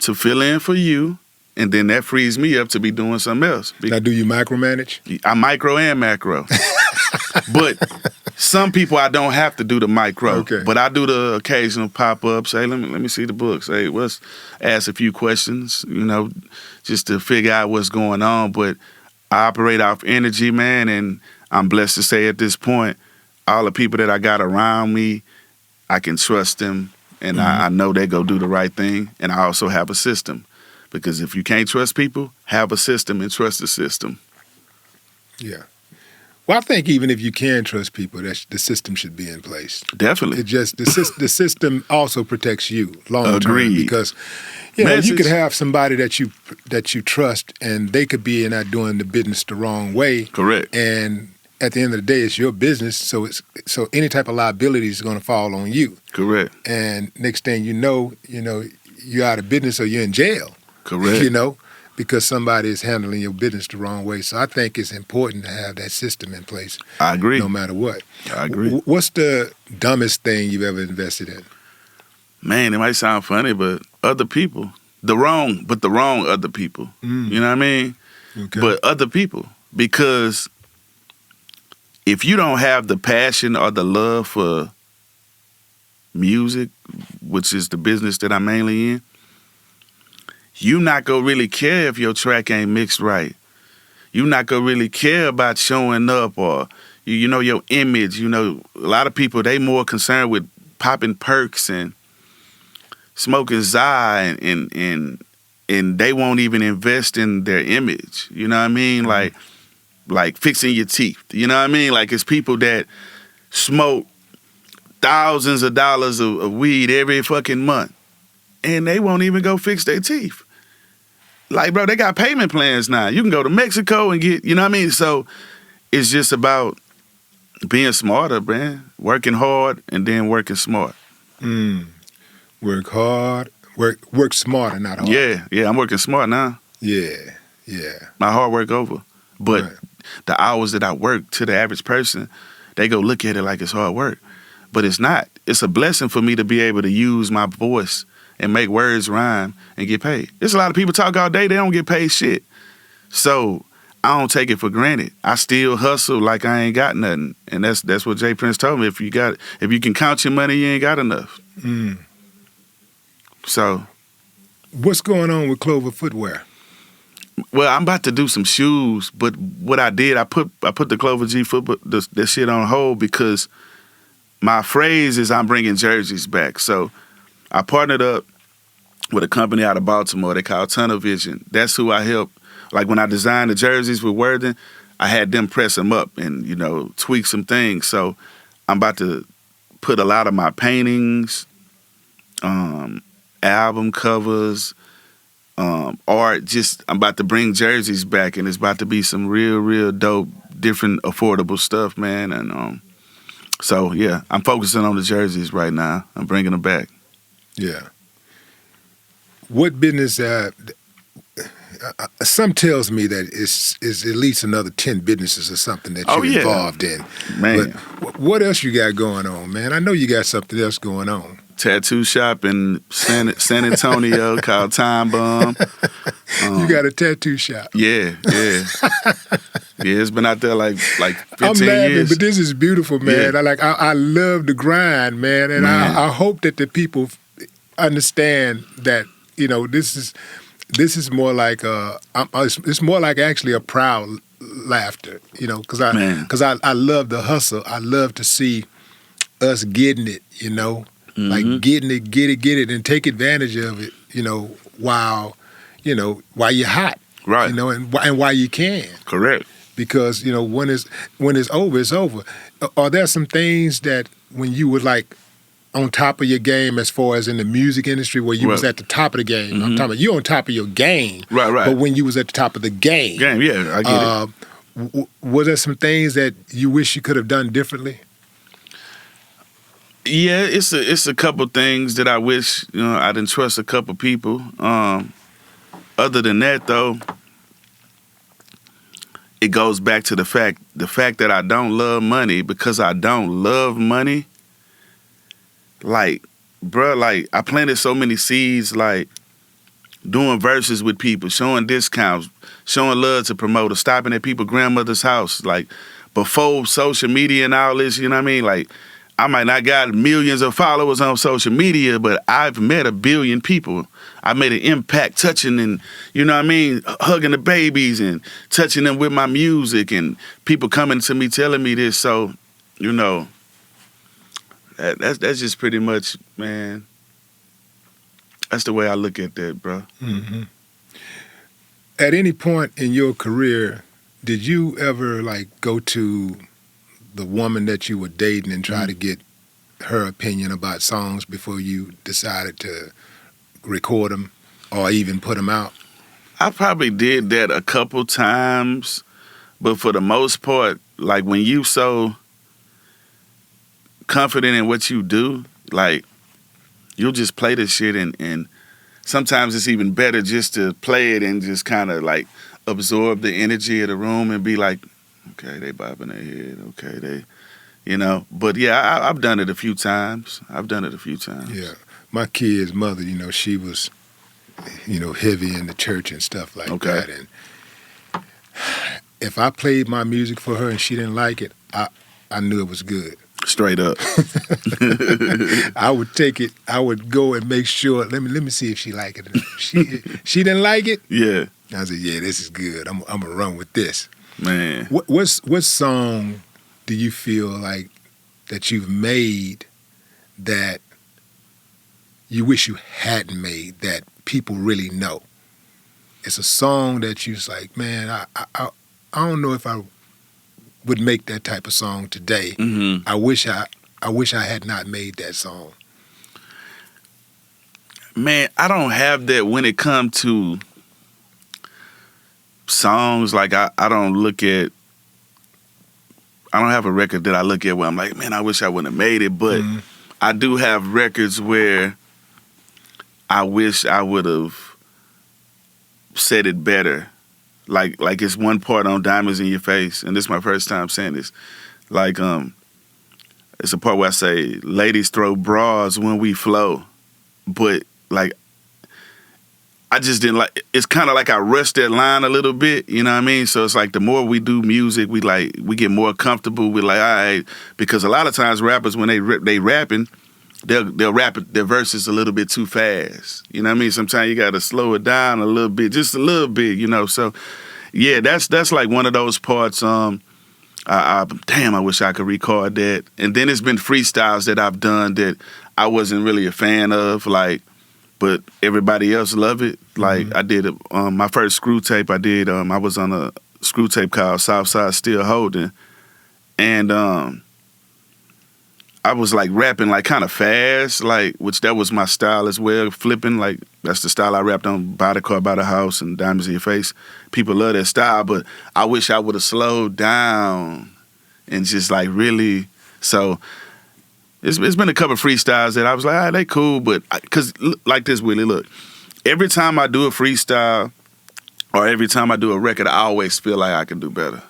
to fill in for you, and then that frees me up to be doing something else. Now, do you micromanage? I micro and macro. But some people I don't have to do the micro. Okay. But I do the occasional pop-up, say, let me see the books. Hey, let's ask a few questions, just to figure out what's going on. But I operate off energy, man, and I'm blessed to say at this point, all the people that I got around me, I can trust them, and I know they go do the right thing. And I also have a system. Because if you can't trust people, have a system and trust the system. Yeah. Well, I think even if you can trust people, the system should be in place. Definitely. It just the system also protects you long term, because you could have somebody that you trust, and they could be not doing the business the wrong way. Correct. And at the end of the day, it's your business, so any type of liability is going to fall on you. Correct. And next thing you know, you're out of business or you're in jail. Correct. Because somebody is handling your business the wrong way. So I think it's important to have that system in place. I agree. No matter what. I agree. What's the dumbest thing you've ever invested in? Man, it might sound funny, but other people. The wrong other people. You know what I mean? Okay. But other people. Because if you don't have the passion or the love for music, which is the business that I'm mainly in, you not gonna really care if your track ain't mixed right. You not gonna really care about showing up or your image. A lot of people, they more concerned with popping perks and smoking Zy and they won't even invest in their image. You know what I mean? Like fixing your teeth. You know what I mean? Like it's people that smoke thousands of dollars of weed every fucking month, and they won't even go fix their teeth. Like, bro, they got payment plans now. You can go to Mexico and get, you know what I mean? So it's just about being smarter, man. Working hard and then working smart. Work hard, work smarter, not hard. Yeah, I'm working smart now. Yeah. My hard work over. But Right. the hours that I work, to the average person, they go look at it like it's hard work. But it's not. It's a blessing for me to be able to use my voice and make words rhyme and get paid. There's a lot of people talk all day, they don't get paid shit. So I don't take it for granted. I still hustle like I ain't got nothing. And that's what Jay Prince told me. If you can count your money, you ain't got enough. So What's going on with Clover Footwear? well, I'm about to do some shoes, but what I did, I put the Clover G football that shit on hold because my phrase is I'm bringing jerseys back. So I partnered up with a company out of Baltimore they call Tunnel Vision. That's who I help. Like when I designed the jerseys with Worthing, I had them press them up and, tweak some things. So I'm about to put a lot of my paintings, album covers, art, I'm about to bring jerseys back, and it's about to be some real dope, different, affordable stuff, man. And so, yeah, I'm focusing on the jerseys right now. I'm bringing them back. Yeah. What business? Some tells me that it's at least another 10 businesses or something that you're involved in. Man. But what else you got going on, man? I know you got something else going on. Tattoo shop in San Antonio called Time Bomb. You got a tattoo shop. Yeah. Yeah, it's been out there like 15 I'm laughing, years. but this is beautiful, man. Yeah. I love the grind, man, and I hope that the people understand that this is more like it's more like actually a proud laughter, because I love the hustle. I love to see us getting it, like getting it, get it, and take advantage of it, while you're hot, Right. and while you can. Correct. Because when it's over, it's over. Are there some things that when you were like on top of your game as far as in the music industry where you was at the top of the game? I'm talking about you on top of your game, right. But when you was at the top of the game, Yeah, I get it. Was there some things that you wish you could have done differently? Yeah, it's a couple things that I wish I didn't trust a couple people. Other than that, though, it goes back to the fact that I don't love money. Because I don't love money, like, bruh, like, I planted so many seeds, like, doing verses with people, showing discounts, showing love to promoters, stopping at people's grandmother's house, like, before social media and all this, you know what I mean? Like, I might not got millions of followers on social media, but I've met 1 billion people. I made an impact touching and, hugging the babies and touching them with my music and people coming to me telling me this. So, that's just pretty much, man, that's the way I look at that, bro. Mm-hmm. At any point in your career, did you ever, like, go to the woman that you were dating and try to get her opinion about songs before you decided to record them or even put them out? I probably did that a couple times, but for the most part, like, when you so confident in what you do, like, you'll just play this shit and sometimes it's even better just to play it and just kind of like absorb the energy of the room and be like, okay, they bobbing their head, okay, they, But yeah, I've done it a few times. Yeah. My kid's mother, she was, heavy in the church and stuff like that. And if I played my music for her and she didn't like it, I knew it was good. Straight up. I would take it. I would go and make sure. Let me see if she liked it. She didn't like it. Yeah. I said, yeah, this is good. I'm gonna run with this. Man. What song do you feel like that you've made that you wish you hadn't made that people really know? It's a song that you're like, man, I don't know if I would make that type of song today. Mm-hmm. I wish I had not made that song. Man, I don't have that when it comes to songs. Like, I don't look at have a record that I look at where I'm like, man, I wish I wouldn't have made it. But I do have records where I wish I would have said it better. Like it's one part on Diamonds in Your Face, and this is my first time saying this. Like, it's a part where I say, ladies throw bras when we flow. But, like, I just didn't like, it's kind of like I rushed that line a little bit, you know what I mean? So it's like the more we do music, we get more comfortable. We're like, all right, because a lot of times rappers, when they rapping, they'll rap their verses a little bit too fast. You know what I mean? Sometimes you got to slow it down a little bit, just a little bit, you know? So, yeah, that's like one of those parts, damn, I wish I could record that. And then it's been freestyles that I've done that I wasn't really a fan of, like, but everybody else love it. Like, I did my first screw tape I did, I was on a screw tape called Southside Still Holding. And I was, like, rapping, like, kind of fast, like, which that was my style as well, flipping. Like, that's the style I rapped on Buy the Car, Buy the House and Diamonds in Your Face. People love that style, but I wish I would have slowed down and just, like, really. So it's been a couple of freestyles that I was like, all right, they cool, but because like this, Willie, look, every time I do a freestyle or every time I do a record, I always feel like I can do better.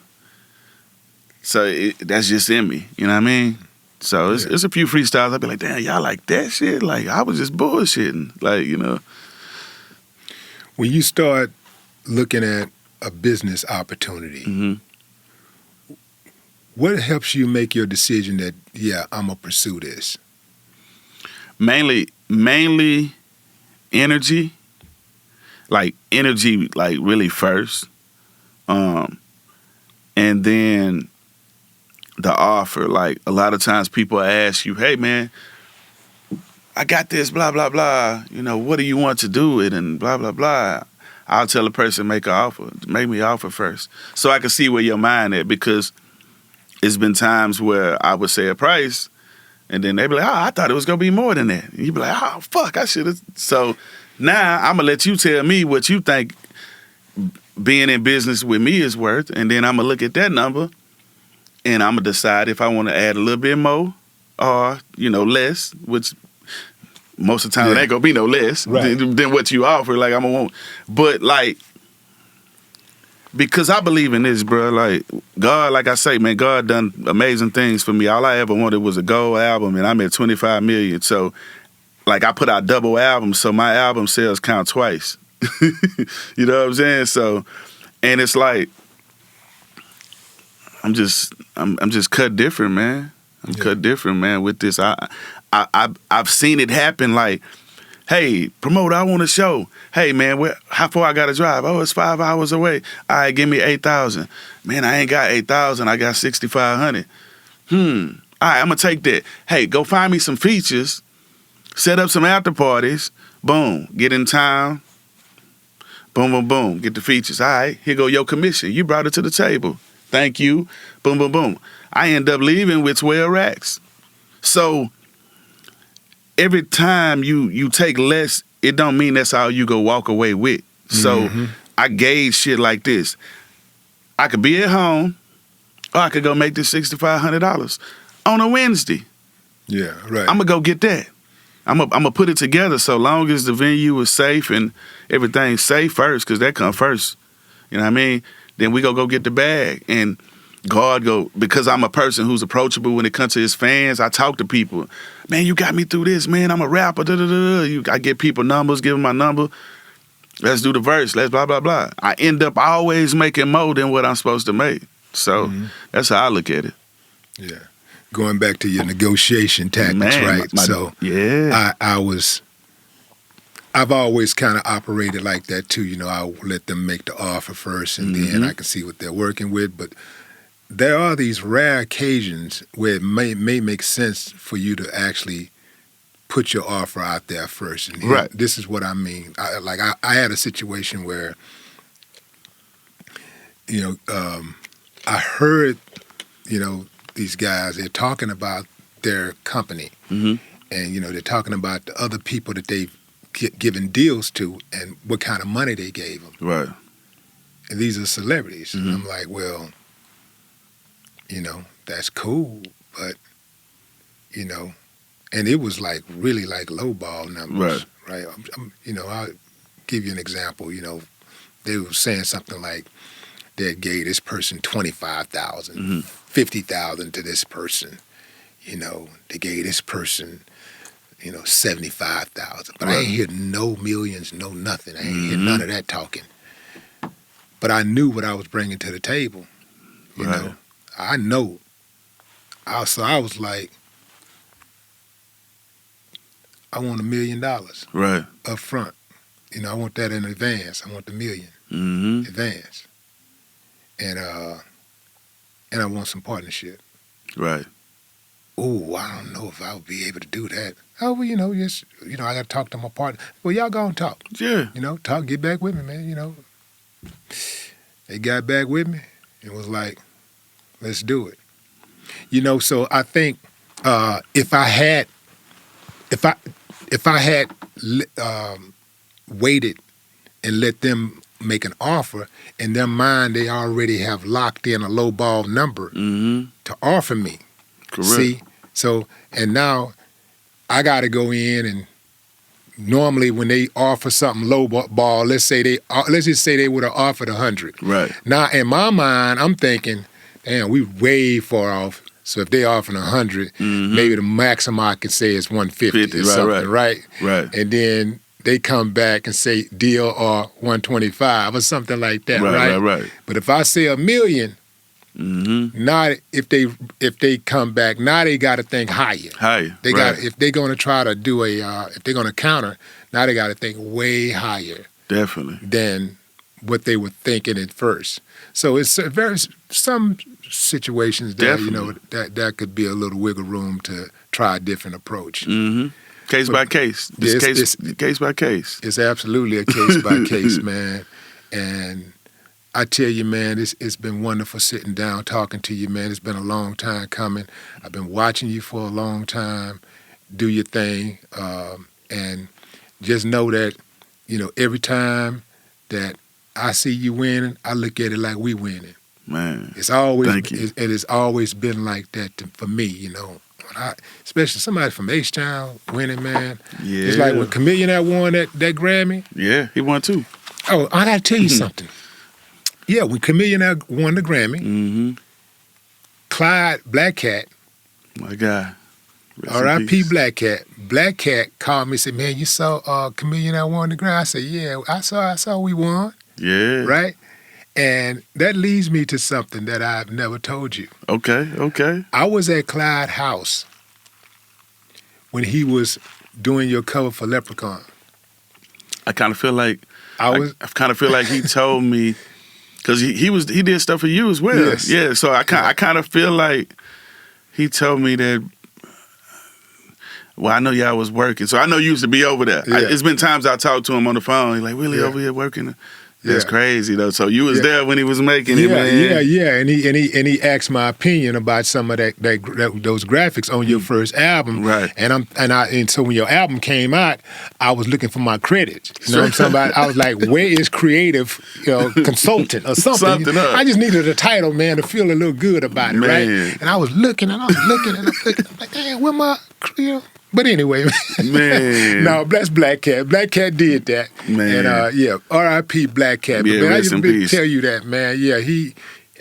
So that's just in me, you know what I mean? So it's a few freestyles I'd be like, damn, y'all like that shit? Like, I was just bullshitting, like, you know. When you start looking at a business opportunity, what helps you make your decision that, yeah, I'm going to pursue this? Mainly energy. Like, energy, like, really first. And then the offer. Like, a lot of times people ask you, hey, man, I got this, blah, blah, blah. You know, what do you want to do with it? And blah, blah, blah. I'll tell a person, make an offer. Make me an offer first. So I can see where your mind at, because it's been times where I would say a price, and then they'd be like, oh, I thought it was going to be more than that. And you'd be like, oh, fuck, I should have. So now I'm going to let you tell me what you think being in business with me is worth, and then I'm going to look at that number, and I'm going to decide if I want to add a little bit more or, you know, less, which most of the time it ain't going to be no less than what you offer. Like, I'm going to want. But, like, because I believe in this, bro. Like, God, like I say, man, God done amazing things for me. All I ever wanted was a gold album, and I'm at 25 million. So, like, I put out double albums, so my album sales count twice. You know what I'm saying? So, and it's like, I'm just cut different, man. I'm cut different, man, with this. I've seen it happen, like, hey, promoter, I want a show. Hey, man, how far I got to drive? Oh, it's 5 hours away. All right, give me 8,000. Man, I ain't got 8,000. I got 6,500. All right, I'm going to take that. Hey, go find me some features. Set up some after parties. Boom. Get in town. Boom, boom, boom. Get the features. All right, here go your commission. You brought it to the table. Thank you. Boom, boom, boom. I end up leaving with 12 racks. So every time you take less, it don't mean that's all you go walk away with. So I gauge shit like this. I could be at home, or I could go make this $6,500 on a Wednesday. Yeah, right. I'm gonna go get that. I'm gonna put it together so long as the venue is safe and everything's safe first, because that come first. You know what I mean? Then we go get the bag. And God because I'm a person who's approachable when it comes to his fans. I talk to people. Man, you got me through this, man. I'm a rapper. I get people numbers, give them my number. Let's do the verse. Let's blah, blah, blah. I end up always making more than what I'm supposed to make. So that's how I look at it. Yeah. Going back to your negotiation tactics, right? I've always kind of operated like that too. You know, I'll let them make the offer first, and then I can see what they're working with. But there are these rare occasions where it may make sense for you to actually put your offer out there first. And this is what I mean. I had a situation where, you know, I heard, you know, these guys, they're talking about their company. And, you know, they're talking about the other people that they've given deals to and what kind of money they gave them. Right. And these are celebrities. And I'm like, well, you know, that's cool, but, you know, and it was like really like lowball numbers, right? You know, I'll give you an example. You know, they were saying something like they gave this person 25,000, 50,000 to this person. You know, they gave this person, you know, 75,000. But I ain't hear no millions, no nothing. I ain't hear none of that talking. But I knew what I was bringing to the table. You know, I know. So I was like, I want $1 million up front. You know, I want that in advance. I want the $1 million advance. And I want some partnership. Right. Oh, I don't know if I'll be able to do that. Oh, well, you know, just, you know, I got to talk to my partner. Well, y'all go and talk. Yeah. You know, talk, get back with me, man, you know. They got back with me and was like, let's do it. You know, so I think if I had waited and let them make an offer, in their mind they already have locked in a low ball number to offer me. Correct. See? So, and now I got to go in and normally when they offer something low ball, let's just say they would have offered 100. Right. Now in my mind, I'm thinking, damn, we way far off. So if they offering 100, maybe the maximum I could say is 150 or something, right? Right. And then they come back and say deal or 125 or something like that, right? Right. But if I say $1 million, now if they come back, now they got to think higher. They got if they're going to try to do if they're going to counter, now they got to think way higher. Definitely. Than what they were thinking at first. So it's some situations that you know that could be a little wiggle room to try a different approach. Case by case. Case by case. It's absolutely a case by case, man. And I tell you, man, it's been wonderful sitting down talking to you, man. It's been a long time coming. I've been watching you for a long time. Do your thing, and just know that, you know, every time that I see you winning, I look at it like we winning. Man, it's always thank you. It's always been like that for me, you know. Especially somebody from H-Town winning, man. Yeah. It's like when Chameleon won that Grammy. Yeah, he won too. Oh, I gotta tell you something. Yeah, when Chameleon won the Grammy, Clyde Black Cat, my guy, R.I.P. Black Cat. Black Cat called me and said, "Man, you saw Chameleon won the Grammy?" I said, "Yeah, I saw we won." Yeah. Right? And that leads me to something that I've never told you. Okay. I was at Clyde's house when he was doing your cover for Leprechaun. I kind of feel like he told me, because he did stuff for you as well. Yes. Yeah. So I kind of feel like he told me that. Well, I know y'all was working, so I know you used to be over there. Yeah. It's been times I talked to him on the phone. He's like, "Really over here working?" That's crazy though. So you was there when he was making it, man. Yeah. And he asked my opinion about some of those graphics on your first album. Right. And so when your album came out, I was looking for my credits. You know what I'm talking about? I was like, where is creative, consultant or something? I just needed a title, man, to feel a little good about it, right? And I was looking and I'm like, damn, where my But anyway, man. No, that's Black Cat. Black Cat did that. Man. And R.I.P. Black Cat. Yeah, but man, I rest in just peace. tell you that, man. Yeah,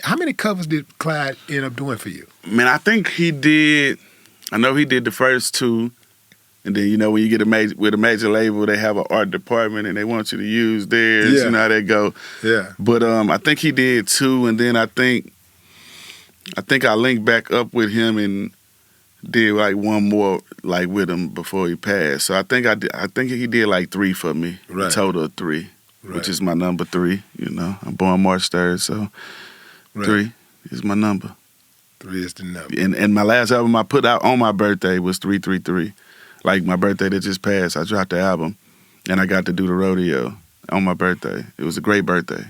how many covers did Clyde end up doing for you? Man, I think he did. I know he did the first two. And then, when you get with a major label, they have an art department and they want you to use theirs. Yeah. You know how that go. Yeah. But I think he did two, and then I think I linked back up with him and did like one more like with him before he passed. So I think he did like 3 for me. Right. A total of 3, which is my number 3. I'm born March 3rd, so 3 is my number. 3 is the number. And my last album I put out on my birthday was 333. Like my birthday that just passed, I dropped the album, and I got to do the rodeo on my birthday. It was a great birthday.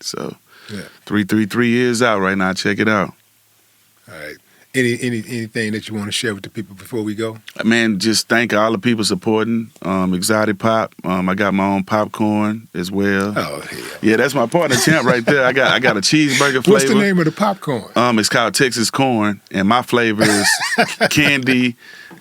So 333 years out right now. Check it out. All right. Anything that you want to share with the people before we go? Man, just thank all the people supporting Exotic Pop. I got my own popcorn as well. Oh, hell. Yeah, that's my partner, Champ, right there. I got a cheeseburger flavor. What's the name of the popcorn? It's called Texas Corn, and my flavor is candy,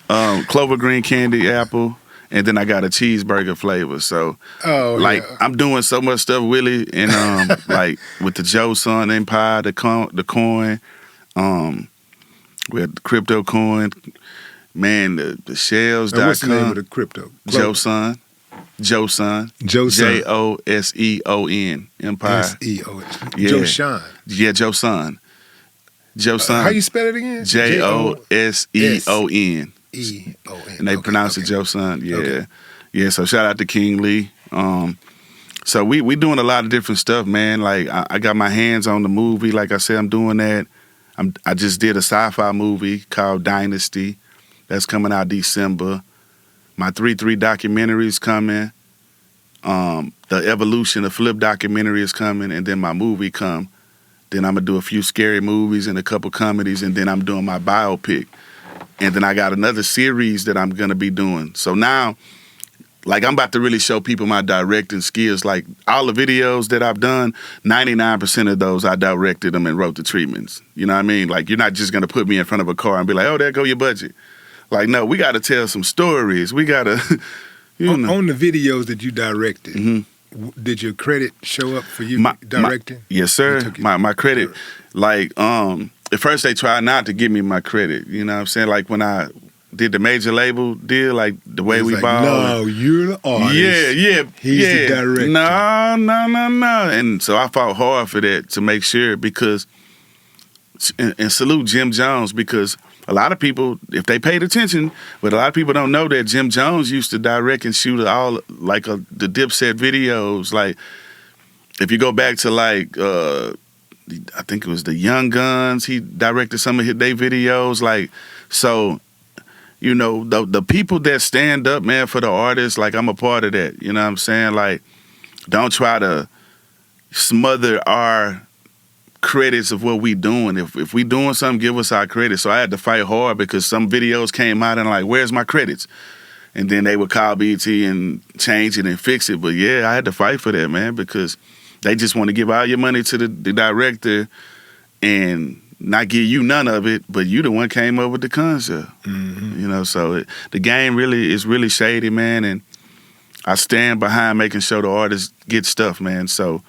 Clover Green candy, apple, and then I got a cheeseburger flavor. So, I'm doing so much stuff, Willie, and like with the Joe Son Empire, the coin. We had the crypto coin, man, the shells.com. What's the name of the crypto? Joe Son. Joseon. Empire. S-E-O-N. Yeah. Joseon. Yeah, Joseon. Joseon. How you spell it again? Joseon. E-O-N. And they pronounce it Joseon. Yeah. Okay. Yeah, so shout out to King Lee. So we doing a lot of different stuff, man. Like I got my hands on the movie. Like I said, I'm doing that. I just did a sci-fi movie called Dynasty. That's coming out December. My 3-3 documentary is coming. The Evolution of Flip documentary is coming, and then my movie come. Then I'm going to do a few scary movies and a couple comedies, and then I'm doing my biopic. And then I got another series that I'm going to be doing. So now, like, I'm about to really show people my directing skills. Like, all the videos that I've done, 99% of those, I directed them and wrote the treatments. You know what I mean? Like, you're not just going to put me in front of a car and be like, oh, there go your budget. Like, no, we got to tell some stories. We got to, On the videos that you directed, did your credit show up for you directing? Yes, sir. My credit, like, at first they tried not to give me my credit. You know what I'm saying? Like, when I did the major label deal, like the way we ball. No, you're the artist. Yeah. He's the director. No. And so I fought hard for that to make sure because, and salute Jim Jones, because a lot of people, if they paid attention, but a lot of people don't know that Jim Jones used to direct and shoot all like the Dipset videos. Like, if you go back to like, I think it was the Young Guns, he directed some of their videos. Like, so, you know, the people that stand up, man, for the artists, like, I'm a part of that. You know what I'm saying? Like, don't try to smother our credits of what we doing. If we doing something, give us our credit. So I had to fight hard because some videos came out and like, where's my credits? And then they would call BT and change it and fix it. But yeah, I had to fight for that, man, because they just want to give all your money to the director and not give you none of it, but you the one came up with the concept. You know, so the game is really shady, man, and I stand behind making sure the artists get stuff, man. So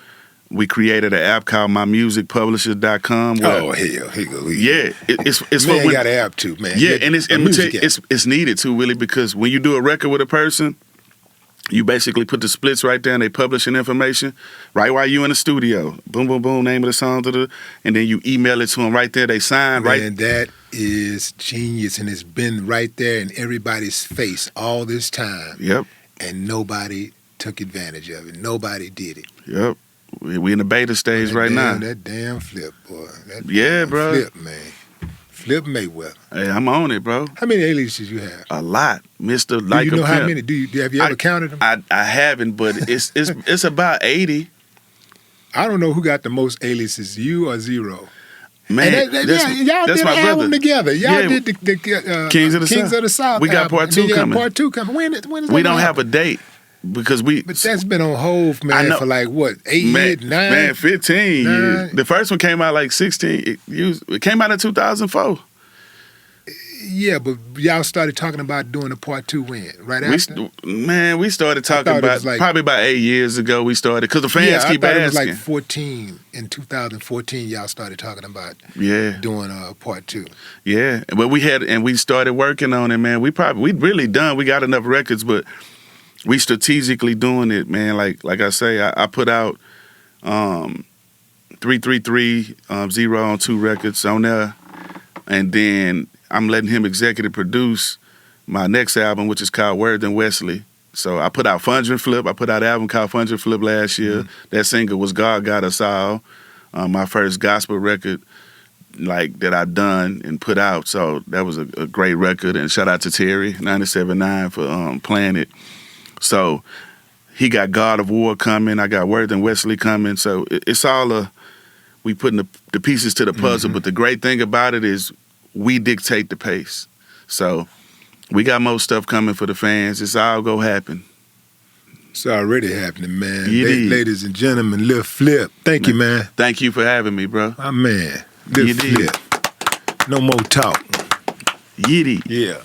we created an app called MyMusicPublisher.com. Oh, hell. Yeah, it's man, for when, got an app too, man. Yeah, and it's needed too, Willie, because when you do a record with a person, you basically put the splits right there and they publishing information right while you in the studio. Boom, boom, boom, name of the song, and then you email it to them right there. They sign right. Man, that is genius, and it's been right there in everybody's face all this time. Yep. And nobody took advantage of it. Nobody did it. Yep. We in the beta stage right now. That damn Flip, boy. Bro. Flip, man. Flip Mayweather. Hey, I'm on it, bro. How many aliases you have? A lot, Mr. Do Like you know a how Pimp. many? Have you ever counted them? I haven't, but it's about 80. I don't know who got the most aliases, you or Zero. Man, y'all that's did my an brother. album together. Y'all did the Kings of the Kings South. of the South. We got album. part 2 coming. Part 2 coming. When is that We gonna don't have happen? a date because But that's been on hold, man, for like what, 8 years, 9? Man, 15 9? years. The first one came out like 16. It came out in 2004. Yeah, but y'all started talking about doing a part 2 when? Right after? We started talking it about was like, probably about 8 years ago. We started because the fans keep I thought asking. it was like 14. In 2014, y'all started talking about doing a part 2. Yeah, but we started working on it, man. We really done. We got enough records, but we strategically doing it, man. Like I say, I put out 333 0 on 2 records on there, and then I'm letting him executive produce my next album, which is called Word and Wesley. So I put out Funge and Flip. I put out an album called Funge and Flip last year. That single was God Got Us All, my first gospel record like that I done and put out. So that was a great record. And shout out to Terry 97.9 for playing it. So he got God of War coming. I got Word and Wesley coming. So it's all we putting the pieces to the puzzle. But the great thing about it is we dictate the pace. So we got more stuff coming for the fans. It's all gonna happen. It's already happening, man. It Ladies and gentlemen, Lil Flip. Thank you, man. Thank you for having me, bro. My man, Lil Flip. No more talk. Yiddy. Yeah.